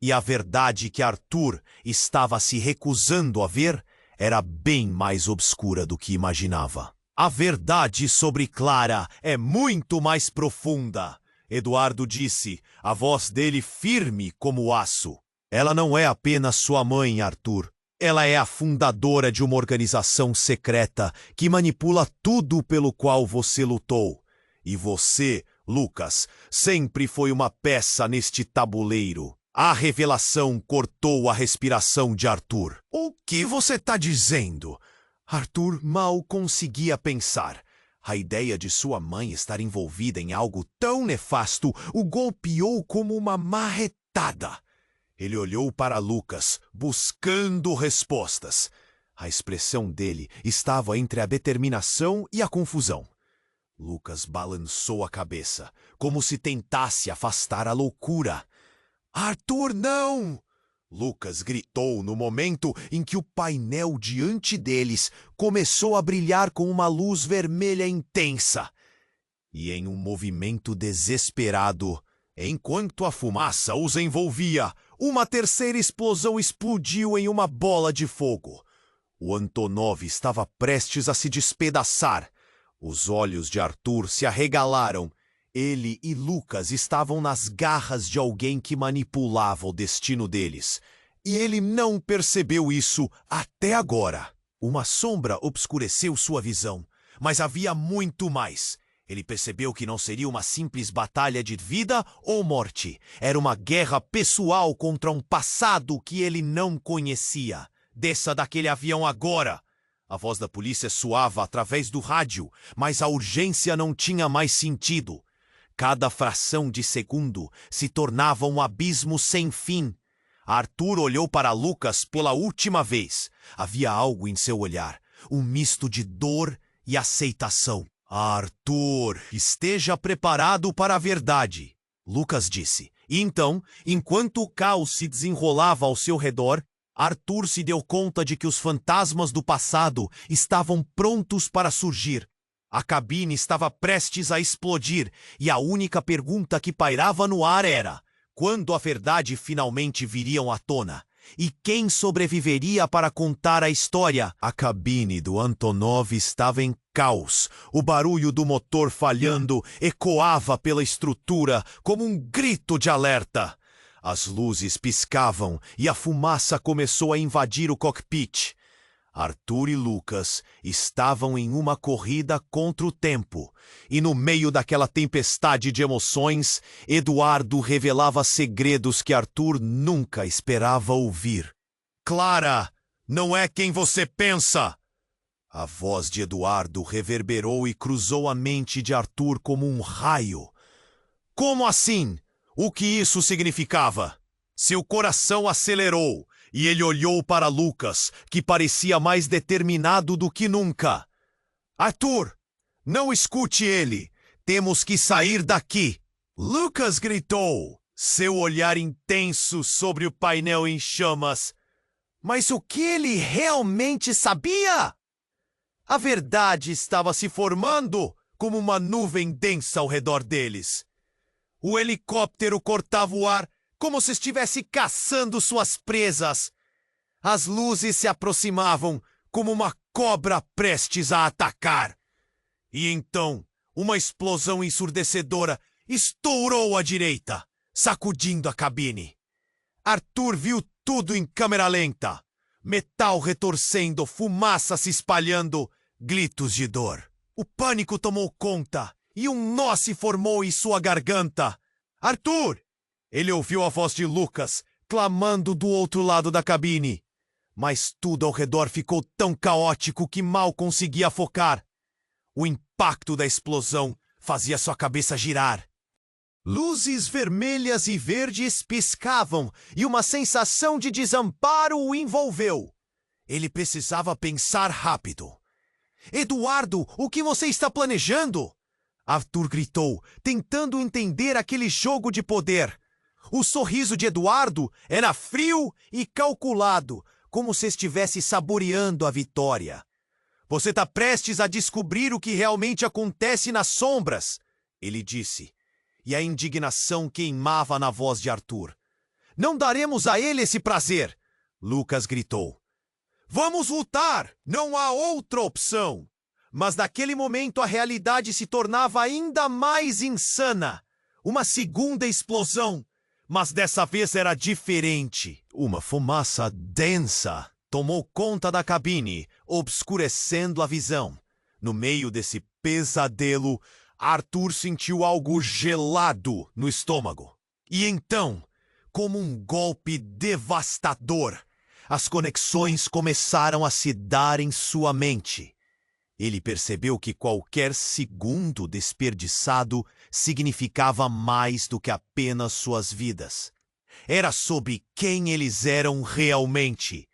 S1: E a verdade que Arthur estava se recusando a ver era bem mais obscura do que imaginava. A verdade sobre Clara é muito mais profunda, Eduardo disse, a voz dele firme como aço. Ela não é apenas sua mãe, Arthur. Ela é a fundadora de uma organização secreta que manipula tudo pelo qual você lutou. E você, Lucas, sempre foi uma peça neste tabuleiro. A revelação cortou a respiração de Arthur. O que você está dizendo? Arthur mal conseguia pensar. A ideia de sua mãe estar envolvida em algo tão nefasto o golpeou como uma marretada. Ele olhou para Lucas, buscando respostas. A expressão dele estava entre a determinação e a confusão. Lucas balançou a cabeça, como se tentasse afastar a loucura. Arthur, não! Lucas gritou no momento em que o painel diante deles começou a brilhar com uma luz vermelha intensa. E em um movimento desesperado, enquanto a fumaça os envolvia, uma terceira explosão explodiu em uma bola de fogo. O Antonov estava prestes a se despedaçar. Os olhos de Arthur se arregalaram. Ele e Lucas estavam nas garras de alguém que manipulava o destino deles. E ele não percebeu isso até agora. Uma sombra obscureceu sua visão, mas havia muito mais. Ele percebeu que não seria uma simples batalha de vida ou morte. Era uma guerra pessoal contra um passado que ele não conhecia. Desça daquele avião agora! A voz da polícia soava através do rádio, mas a urgência não tinha mais sentido. Cada fração de segundo se tornava um abismo sem fim. Arthur olhou para Lucas pela última vez. Havia algo em seu olhar, um misto de dor e aceitação. Arthur, esteja preparado para a verdade, Lucas disse. E então, enquanto o caos se desenrolava ao seu redor, Arthur se deu conta de que os fantasmas do passado estavam prontos para surgir. A cabine estava prestes a explodir e a única pergunta que pairava no ar era: quando a verdade finalmente viria à tona? E quem sobreviveria para contar a história? A cabine do Antonov estava em caos. O barulho do motor falhando ecoava pela estrutura como um grito de alerta. As luzes piscavam e a fumaça começou a invadir o cockpit. Arthur e Lucas estavam em uma corrida contra o tempo. E no meio daquela tempestade de emoções, Eduardo revelava segredos que Arthur nunca esperava ouvir. Clara, não é quem você pensa! A voz de Eduardo reverberou e cruzou a mente de Arthur como um raio. Como assim? O que isso significava? Seu coração acelerou. E ele olhou para Lucas, que parecia mais determinado do que nunca. Arthur, não escute ele. Temos que sair daqui! Lucas gritou, seu olhar intenso sobre o painel em chamas. Mas o que ele realmente sabia? A verdade estava se formando como uma nuvem densa ao redor deles. O helicóptero cortava o ar como se estivesse caçando suas presas. As luzes se aproximavam como uma cobra prestes a atacar. E então, uma explosão ensurdecedora estourou à direita, sacudindo a cabine. Arthur viu tudo em câmera lenta. Metal retorcendo, fumaça se espalhando, gritos de dor. O pânico tomou conta e um nó se formou em sua garganta. Arthur! Ele ouviu a voz de Lucas, clamando do outro lado da cabine. Mas tudo ao redor ficou tão caótico que mal conseguia focar. O impacto da explosão fazia sua cabeça girar. Luzes vermelhas e verdes piscavam e uma sensação de desamparo o envolveu. Ele precisava pensar rápido. Eduardo, o que você está planejando? Arthur gritou, tentando entender aquele jogo de poder. O sorriso de Eduardo era frio e calculado, como se estivesse saboreando a vitória. Você está prestes a descobrir o que realmente acontece nas sombras, ele disse. E a indignação queimava na voz de Arthur. Não daremos a ele esse prazer, Lucas gritou. Vamos lutar, não há outra opção. Mas naquele momento a realidade se tornava ainda mais insana. Uma segunda explosão, mas dessa vez era diferente. Uma fumaça densa tomou conta da cabine, obscurecendo a visão. No meio desse pesadelo, Arthur sentiu algo gelado no estômago. E então, como um golpe devastador, as conexões começaram a se dar em sua mente. Ele percebeu que qualquer segundo desperdiçado significava mais do que apenas suas vidas. Era sobre quem eles eram realmente.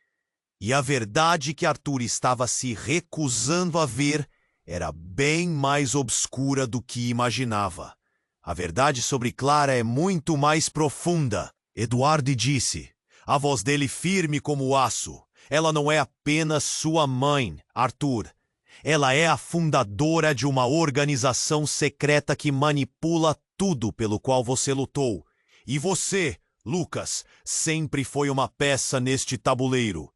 S1: E a verdade que Arthur estava se recusando a ver era bem mais obscura do que imaginava. A verdade sobre Clara é muito mais profunda, Eduardo disse, a voz dele firme como aço. Ela não é apenas sua mãe, Arthur. Ela é a fundadora de uma organização secreta que manipula tudo pelo qual você lutou. E você, Lucas, sempre foi uma peça neste tabuleiro.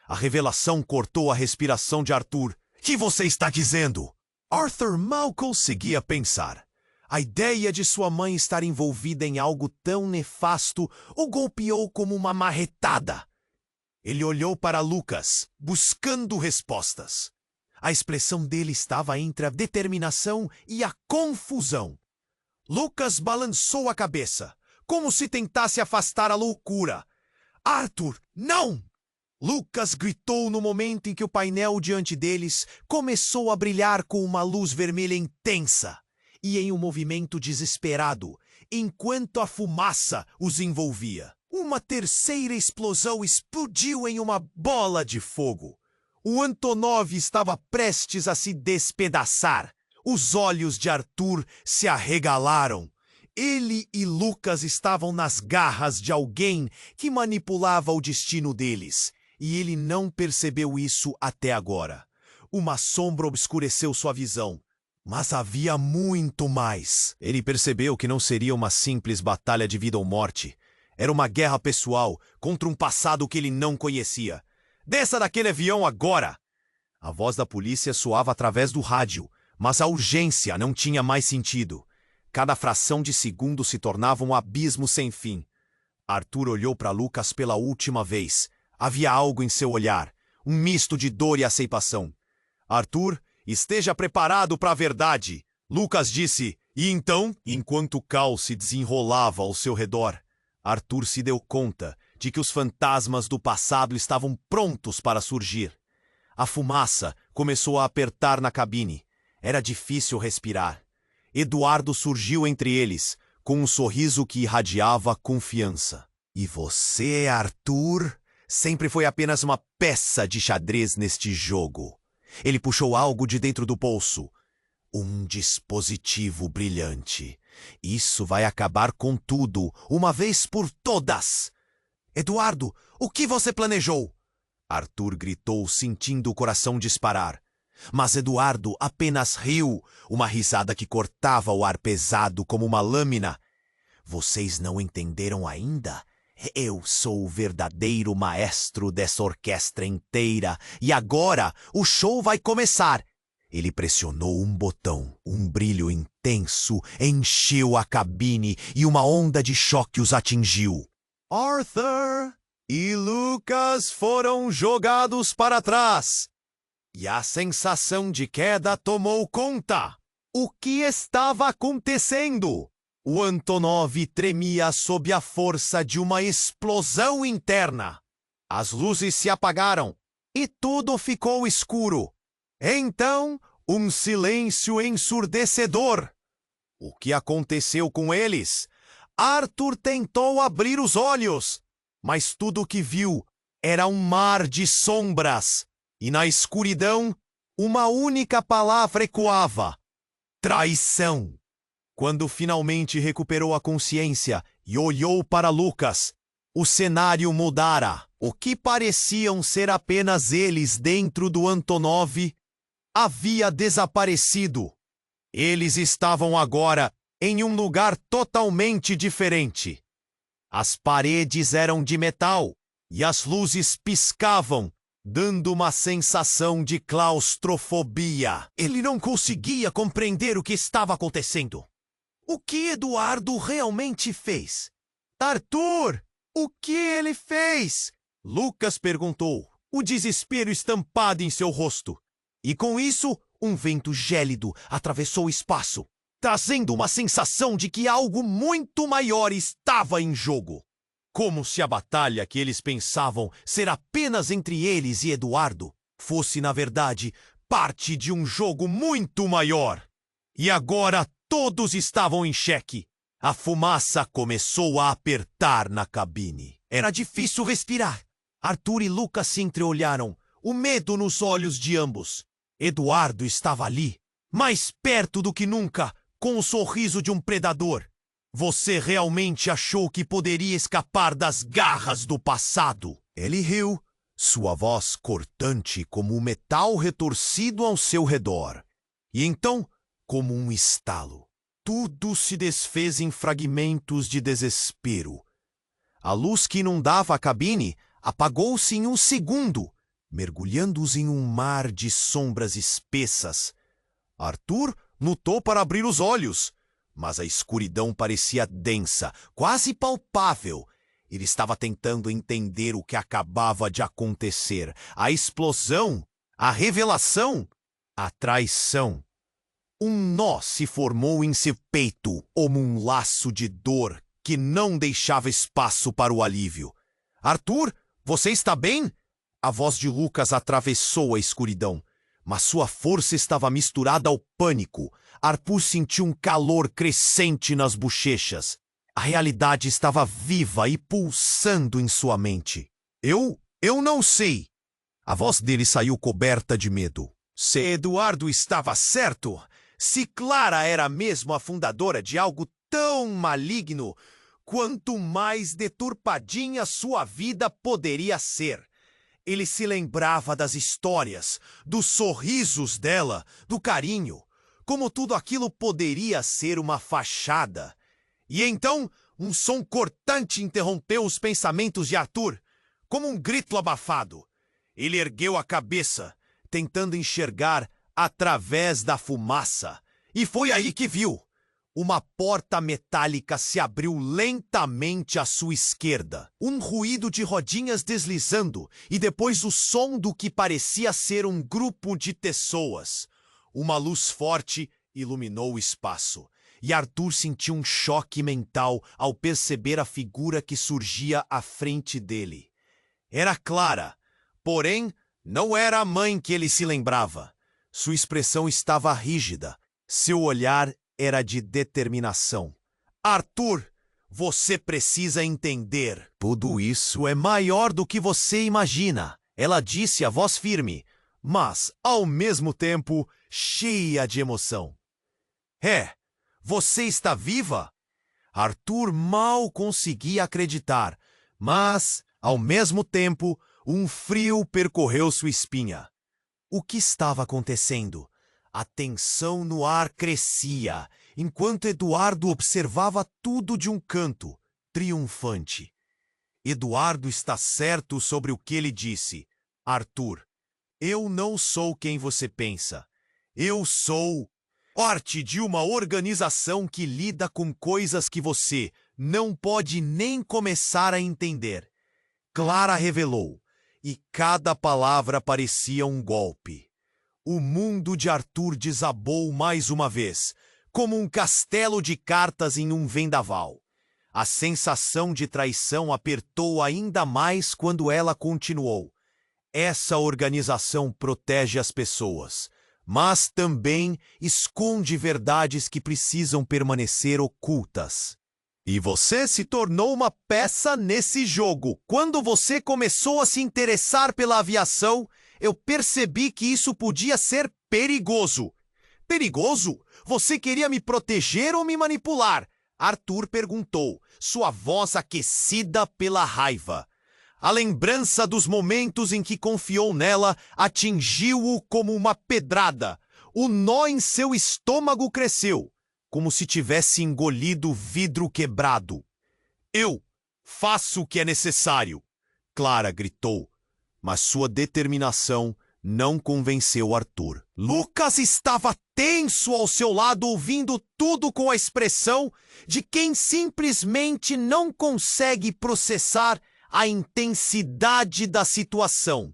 S1: A revelação cortou a respiração de Arthur. Que você está dizendo? Arthur mal conseguia pensar. A ideia de sua mãe estar envolvida em algo tão nefasto o golpeou como uma marretada. Ele olhou para Lucas, buscando respostas. A expressão dele estava entre a determinação e a confusão. Lucas balançou a cabeça, como se tentasse afastar a loucura. Arthur, não! Lucas gritou no momento em que o painel diante deles começou a brilhar com uma luz vermelha intensa e em um movimento desesperado, enquanto a fumaça os envolvia. Uma terceira explosão explodiu em uma bola de fogo. O Antonov estava prestes a se despedaçar. Os olhos de Arthur se arregalaram. Ele e Lucas estavam nas garras de alguém que manipulava o destino deles. E ele não percebeu isso até agora. Uma sombra obscureceu sua visão. Mas havia muito mais. Ele percebeu que não seria uma simples batalha de vida ou morte. Era uma guerra pessoal contra um passado que ele não conhecia. Desça daquele avião agora! A voz da polícia soava através do rádio, mas a urgência não tinha mais sentido. Cada fração de segundo se tornava um abismo sem fim. Arthur olhou para Lucas pela última vez. Havia algo em seu olhar, um misto de dor e aceitação. Arthur, esteja preparado para a verdade, Lucas disse. E então, enquanto o caos se desenrolava ao seu redor, Arthur se deu conta de que os fantasmas do passado estavam prontos para surgir. A fumaça começou a apertar na cabine. Era difícil respirar. Eduardo surgiu entre eles, com um sorriso que irradiava confiança. E você, Arthur, sempre foi apenas uma peça de xadrez neste jogo. Ele puxou algo de dentro do bolso. Um dispositivo brilhante. Isso vai acabar com tudo, uma vez por todas. Eduardo, o que você planejou? Arthur gritou, sentindo o coração disparar. Mas Eduardo apenas riu, uma risada que cortava o ar pesado como uma lâmina. Vocês não entenderam ainda? Eu sou o verdadeiro maestro dessa orquestra inteira, e agora o show vai começar. Ele pressionou um botão, um brilho intenso encheu a cabine e uma onda de choque os atingiu. Arthur e Lucas foram jogados para trás. E a sensação de queda tomou conta. O que estava acontecendo? O Antonov tremia sob a força de uma explosão interna. As luzes se apagaram e tudo ficou escuro. Então, um silêncio ensurdecedor. O que aconteceu com eles? Arthur tentou abrir os olhos, mas tudo o que viu era um mar de sombras. E na escuridão, uma única palavra ecoava: traição. Quando finalmente recuperou a consciência e olhou para Lucas, o cenário mudara. O que pareciam ser apenas eles dentro do Antonov havia desaparecido. Eles estavam agora em um lugar totalmente diferente. As paredes eram de metal e as luzes piscavam, dando uma sensação de claustrofobia. Ele não conseguia compreender o que estava acontecendo. O que Eduardo realmente fez? Arthur, o que ele fez? Lucas perguntou, o desespero estampado em seu rosto. E com isso, um vento gélido atravessou o espaço, trazendo uma sensação de que algo muito maior estava em jogo. Como se a batalha que eles pensavam ser apenas entre eles e Eduardo fosse, na verdade, parte de um jogo muito maior. E agora todos estavam em xeque. A fumaça começou a apertar na cabine. Era difícil respirar. Arthur e Lucas se entreolharam, o medo nos olhos de ambos. Eduardo estava ali, mais perto do que nunca, com o sorriso de um predador. Você realmente achou que poderia escapar das garras do passado? Ele riu, sua voz cortante como o metal retorcido ao seu redor. E então, como um estalo, tudo se desfez em fragmentos de desespero. A luz que inundava a cabine apagou-se em um segundo, mergulhando-os em um mar de sombras espessas. Arthur lutou para abrir os olhos, mas a escuridão parecia densa, quase palpável. Ele estava tentando entender o que acabava de acontecer. A explosão, a revelação, a traição. Um nó se formou em seu peito, como um laço de dor que não deixava espaço para o alívio. Arthur, você está bem? A voz de Lucas atravessou a escuridão, mas sua força estava misturada ao pânico. Arthur sentiu um calor crescente nas bochechas. A realidade estava viva e pulsando em sua mente. Eu não sei. A voz dele saiu coberta de medo. Se Eduardo estava certo, se Clara era mesmo a fundadora de algo tão maligno, quanto mais deturpadinha sua vida poderia ser. Ele se lembrava das histórias, dos sorrisos dela, do carinho, como tudo aquilo poderia ser uma fachada. E então, um som cortante interrompeu os pensamentos de Arthur, como um grito abafado. Ele ergueu a cabeça, tentando enxergar através da fumaça, e foi aí que viu. Uma porta metálica se abriu lentamente à sua esquerda. Um ruído de rodinhas deslizando e depois o som do que parecia ser um grupo de pessoas. Uma luz forte iluminou o espaço e Arthur sentiu um choque mental ao perceber a figura que surgia à frente dele. Era Clara, porém não era a mãe que ele se lembrava. Sua expressão estava rígida, seu olhar era de determinação. Arthur, você precisa entender. Tudo isso é maior do que você imagina, ela disse a voz firme, mas, ao mesmo tempo, cheia de emoção. É, você está viva? Arthur mal conseguia acreditar, mas, ao mesmo tempo, um frio percorreu sua espinha. O que estava acontecendo? A tensão no ar crescia, enquanto Eduardo observava tudo de um canto, triunfante. Eduardo está certo sobre o que ele disse. Arthur, eu não sou quem você pensa. Eu sou parte de uma organização que lida com coisas que você não pode nem começar a entender. Clara revelou, e cada palavra parecia um golpe. O mundo de Arthur desabou mais uma vez, como um castelo de cartas em um vendaval. A sensação de traição apertou ainda mais quando ela continuou. Essa organização protege as pessoas, mas também esconde verdades que precisam permanecer ocultas. E você se tornou uma peça nesse jogo. Quando você começou a se interessar pela aviação, eu percebi que isso podia ser perigoso. Perigoso? Você queria me proteger ou me manipular? Arthur perguntou, sua voz aquecida pela raiva. A lembrança dos momentos em que confiou nela atingiu-o como uma pedrada. O nó em seu estômago cresceu, como se tivesse engolido vidro quebrado. Eu faço o que é necessário, Clara gritou, mas sua determinação não convenceu Arthur. Lucas estava tenso ao seu lado, ouvindo tudo com a expressão de quem simplesmente não consegue processar a intensidade da situação.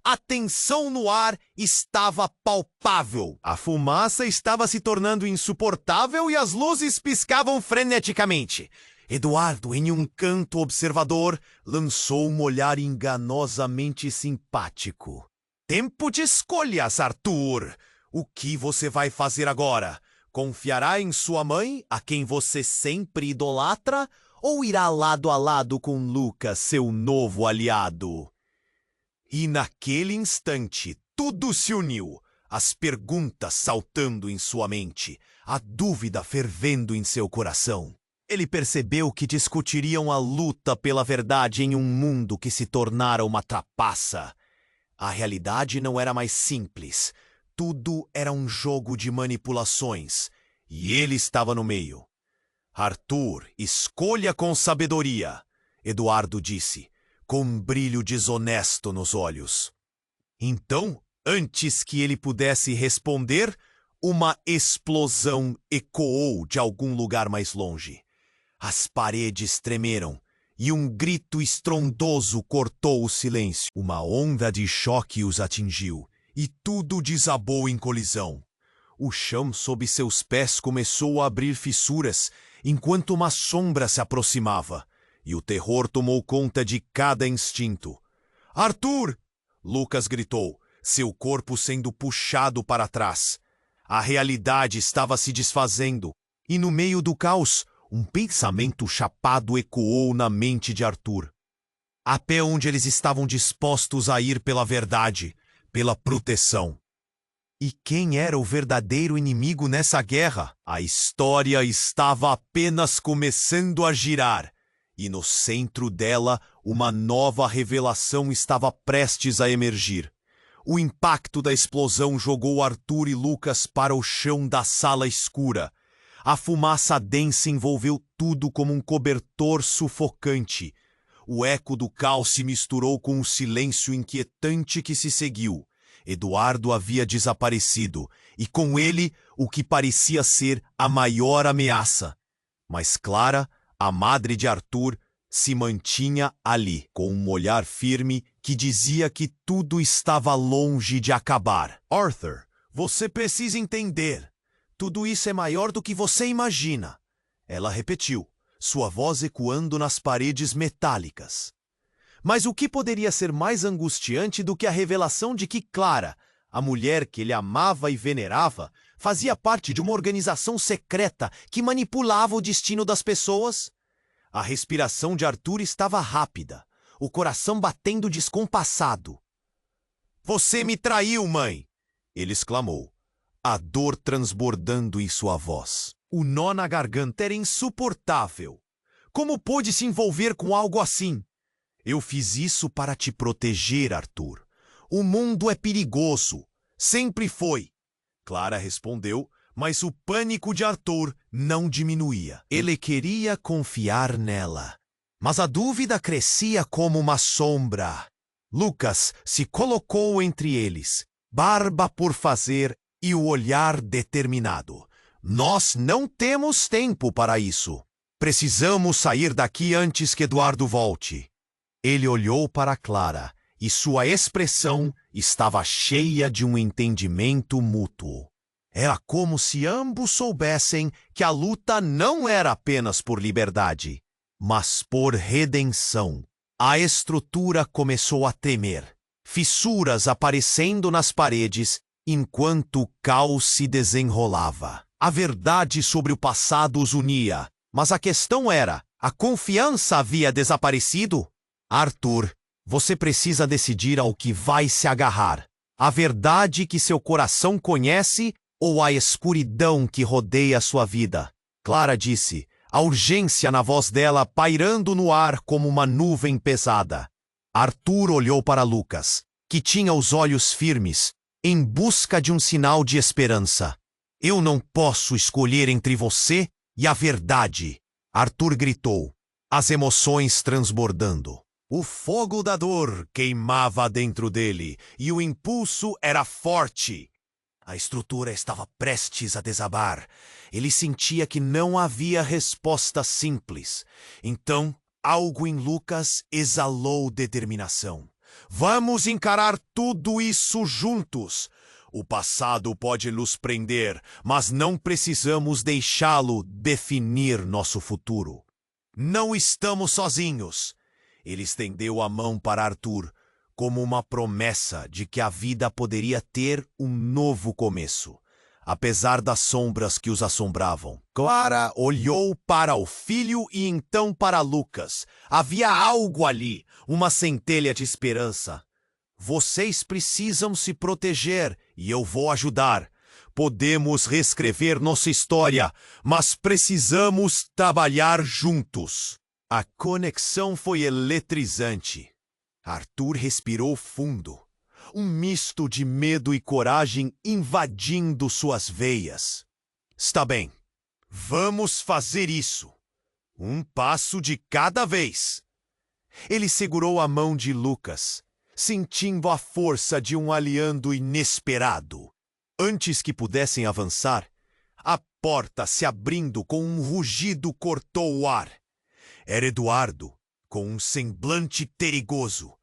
S1: A tensão no ar estava palpável. A fumaça estava se tornando insuportável e as luzes piscavam freneticamente. Eduardo, em um canto observador, lançou um olhar enganosamente simpático. Tempo de escolhas, Arthur. O que você vai fazer agora? Confiará em sua mãe, a quem você sempre idolatra, ou irá lado a lado com Lucas, seu novo aliado? E naquele instante, tudo se uniu, as perguntas saltando em sua mente, a dúvida fervendo em seu coração. Ele percebeu que discutiriam a luta pela verdade em um mundo que se tornara uma trapaça. A realidade não era mais simples. Tudo era um jogo de manipulações, e ele estava no meio. Arthur, escolha com sabedoria, Eduardo disse, com um brilho desonesto nos olhos. Então, antes que ele pudesse responder, uma explosão ecoou de algum lugar mais longe. As paredes tremeram e um grito estrondoso cortou o silêncio. Uma onda de choque os atingiu e tudo desabou em colisão. O chão sob seus pés começou a abrir fissuras enquanto uma sombra se aproximava, e o terror tomou conta de cada instinto. Arthur! Lucas gritou, seu corpo sendo puxado para trás. A realidade estava se desfazendo, e no meio do caos, um pensamento chapado ecoou na mente de Arthur. Até onde eles estavam dispostos a ir pela verdade, pela proteção. E quem era o verdadeiro inimigo nessa guerra? A história estava apenas começando a girar, e no centro dela, uma nova revelação estava prestes a emergir. O impacto da explosão jogou Arthur e Lucas para o chão da sala escura. A fumaça densa envolveu tudo como um cobertor sufocante. O eco do caos se misturou com o silêncio inquietante que se seguiu. Eduardo havia desaparecido, e com ele o que parecia ser a maior ameaça. Mas Clara, a madre de Arthur, se mantinha ali, com um olhar firme que dizia que tudo estava longe de acabar. Arthur, você precisa entender. Tudo isso é maior do que você imagina. Ela repetiu, sua voz ecoando nas paredes metálicas. Mas o que poderia ser mais angustiante do que a revelação de que Clara, a mulher que ele amava e venerava, fazia parte de uma organização secreta que manipulava o destino das pessoas? A respiração de Arthur estava rápida, o coração batendo descompassado. Você me traiu, mãe! Ele exclamou. a dor transbordando em sua voz. O nó na garganta era insuportável. Como pôde se envolver com algo assim? Eu fiz isso para te proteger, Arthur. O mundo é perigoso. Sempre foi. Clara respondeu, mas o pânico de Arthur não diminuía. Ele queria confiar nela, mas a dúvida crescia como uma sombra. Lucas se colocou entre eles, barba por fazer e o olhar determinado. Nós não temos tempo para isso. Precisamos sair daqui antes que Eduardo volte. Ele olhou para Clara e sua expressão estava cheia de um entendimento mútuo. Era como se ambos soubessem que a luta não era apenas por liberdade, mas por redenção. A estrutura começou a tremer, fissuras aparecendo nas paredes enquanto o caos se desenrolava. A verdade sobre o passado os unia, mas a questão era, a confiança havia desaparecido? Arthur, você precisa decidir ao que vai se agarrar. A verdade que seu coração conhece ou a escuridão que rodeia sua vida? Clara disse, a urgência na voz dela pairando no ar como uma nuvem pesada. Arthur olhou para Lucas, que tinha os olhos firmes, em busca de um sinal de esperança. Eu não posso escolher entre você e a verdade, Arthur gritou, as emoções transbordando. O fogo da dor queimava dentro dele e o impulso era forte. A estrutura estava prestes a desabar. Ele sentia que não havia resposta simples. Então, algo em Lucas exalou determinação. Vamos encarar tudo isso juntos. O passado pode nos prender, mas não precisamos deixá-lo definir nosso futuro. Não estamos sozinhos. Ele estendeu a mão para Arthur, como uma promessa de que a vida poderia ter um novo começo, apesar das sombras que os assombravam. Clara olhou para o filho e então para Lucas. Havia algo ali, uma centelha de esperança. Vocês precisam se proteger e eu vou ajudar. Podemos reescrever nossa história, mas precisamos trabalhar juntos. A conexão foi eletrizante. Arthur respirou fundo, um misto de medo e coragem invadindo suas veias. Está bem, vamos fazer isso. Um passo de cada vez. Ele segurou a mão de Lucas, sentindo a força de um aliado inesperado. Antes que pudessem avançar, a porta se abrindo com um rugido cortou o ar. Era Eduardo, com um semblante perigoso.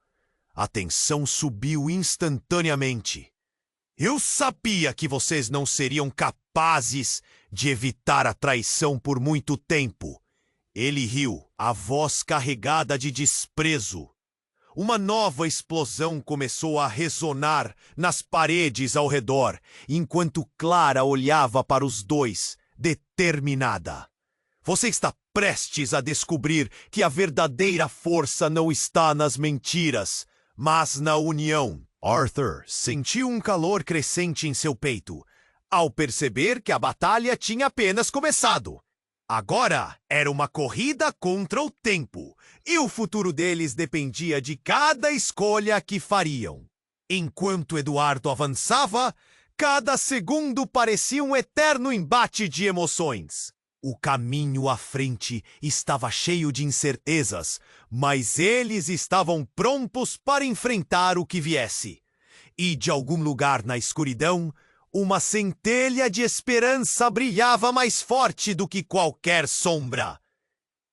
S1: A tensão subiu instantaneamente. Eu sabia que vocês não seriam capazes de evitar a traição por muito tempo. Ele riu, a voz carregada de desprezo. Uma nova explosão começou a ressonar nas paredes ao redor, enquanto Clara olhava para os dois, determinada. Você está prestes a descobrir que a verdadeira força não está nas mentiras, mas na união. Arthur sentiu um calor crescente em seu peito, ao perceber que a batalha tinha apenas começado. Agora era uma corrida contra o tempo, e o futuro deles dependia de cada escolha que fariam. Enquanto Eduardo avançava, cada segundo parecia um eterno embate de emoções. O caminho à frente estava cheio de incertezas, mas eles estavam prontos para enfrentar o que viesse. E de algum lugar na escuridão, uma centelha de esperança brilhava mais forte do que qualquer sombra.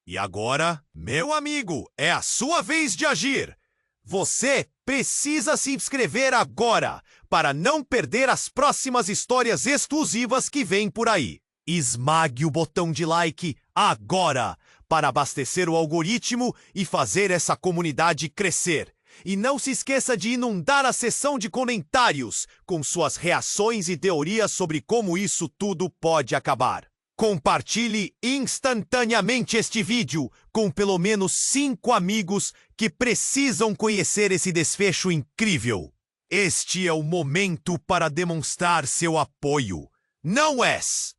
S1: E agora, meu amigo, é a sua vez de agir. Você precisa se inscrever agora para não perder as próximas histórias exclusivas que vêm por aí. Esmague o botão de like agora para abastecer o algoritmo e fazer essa comunidade crescer. E não se esqueça de inundar a seção de comentários com suas reações e teorias sobre como isso tudo pode acabar. Compartilhe instantaneamente este vídeo com pelo menos 5 amigos que precisam conhecer esse desfecho incrível. Este é o momento para demonstrar seu apoio. Não és?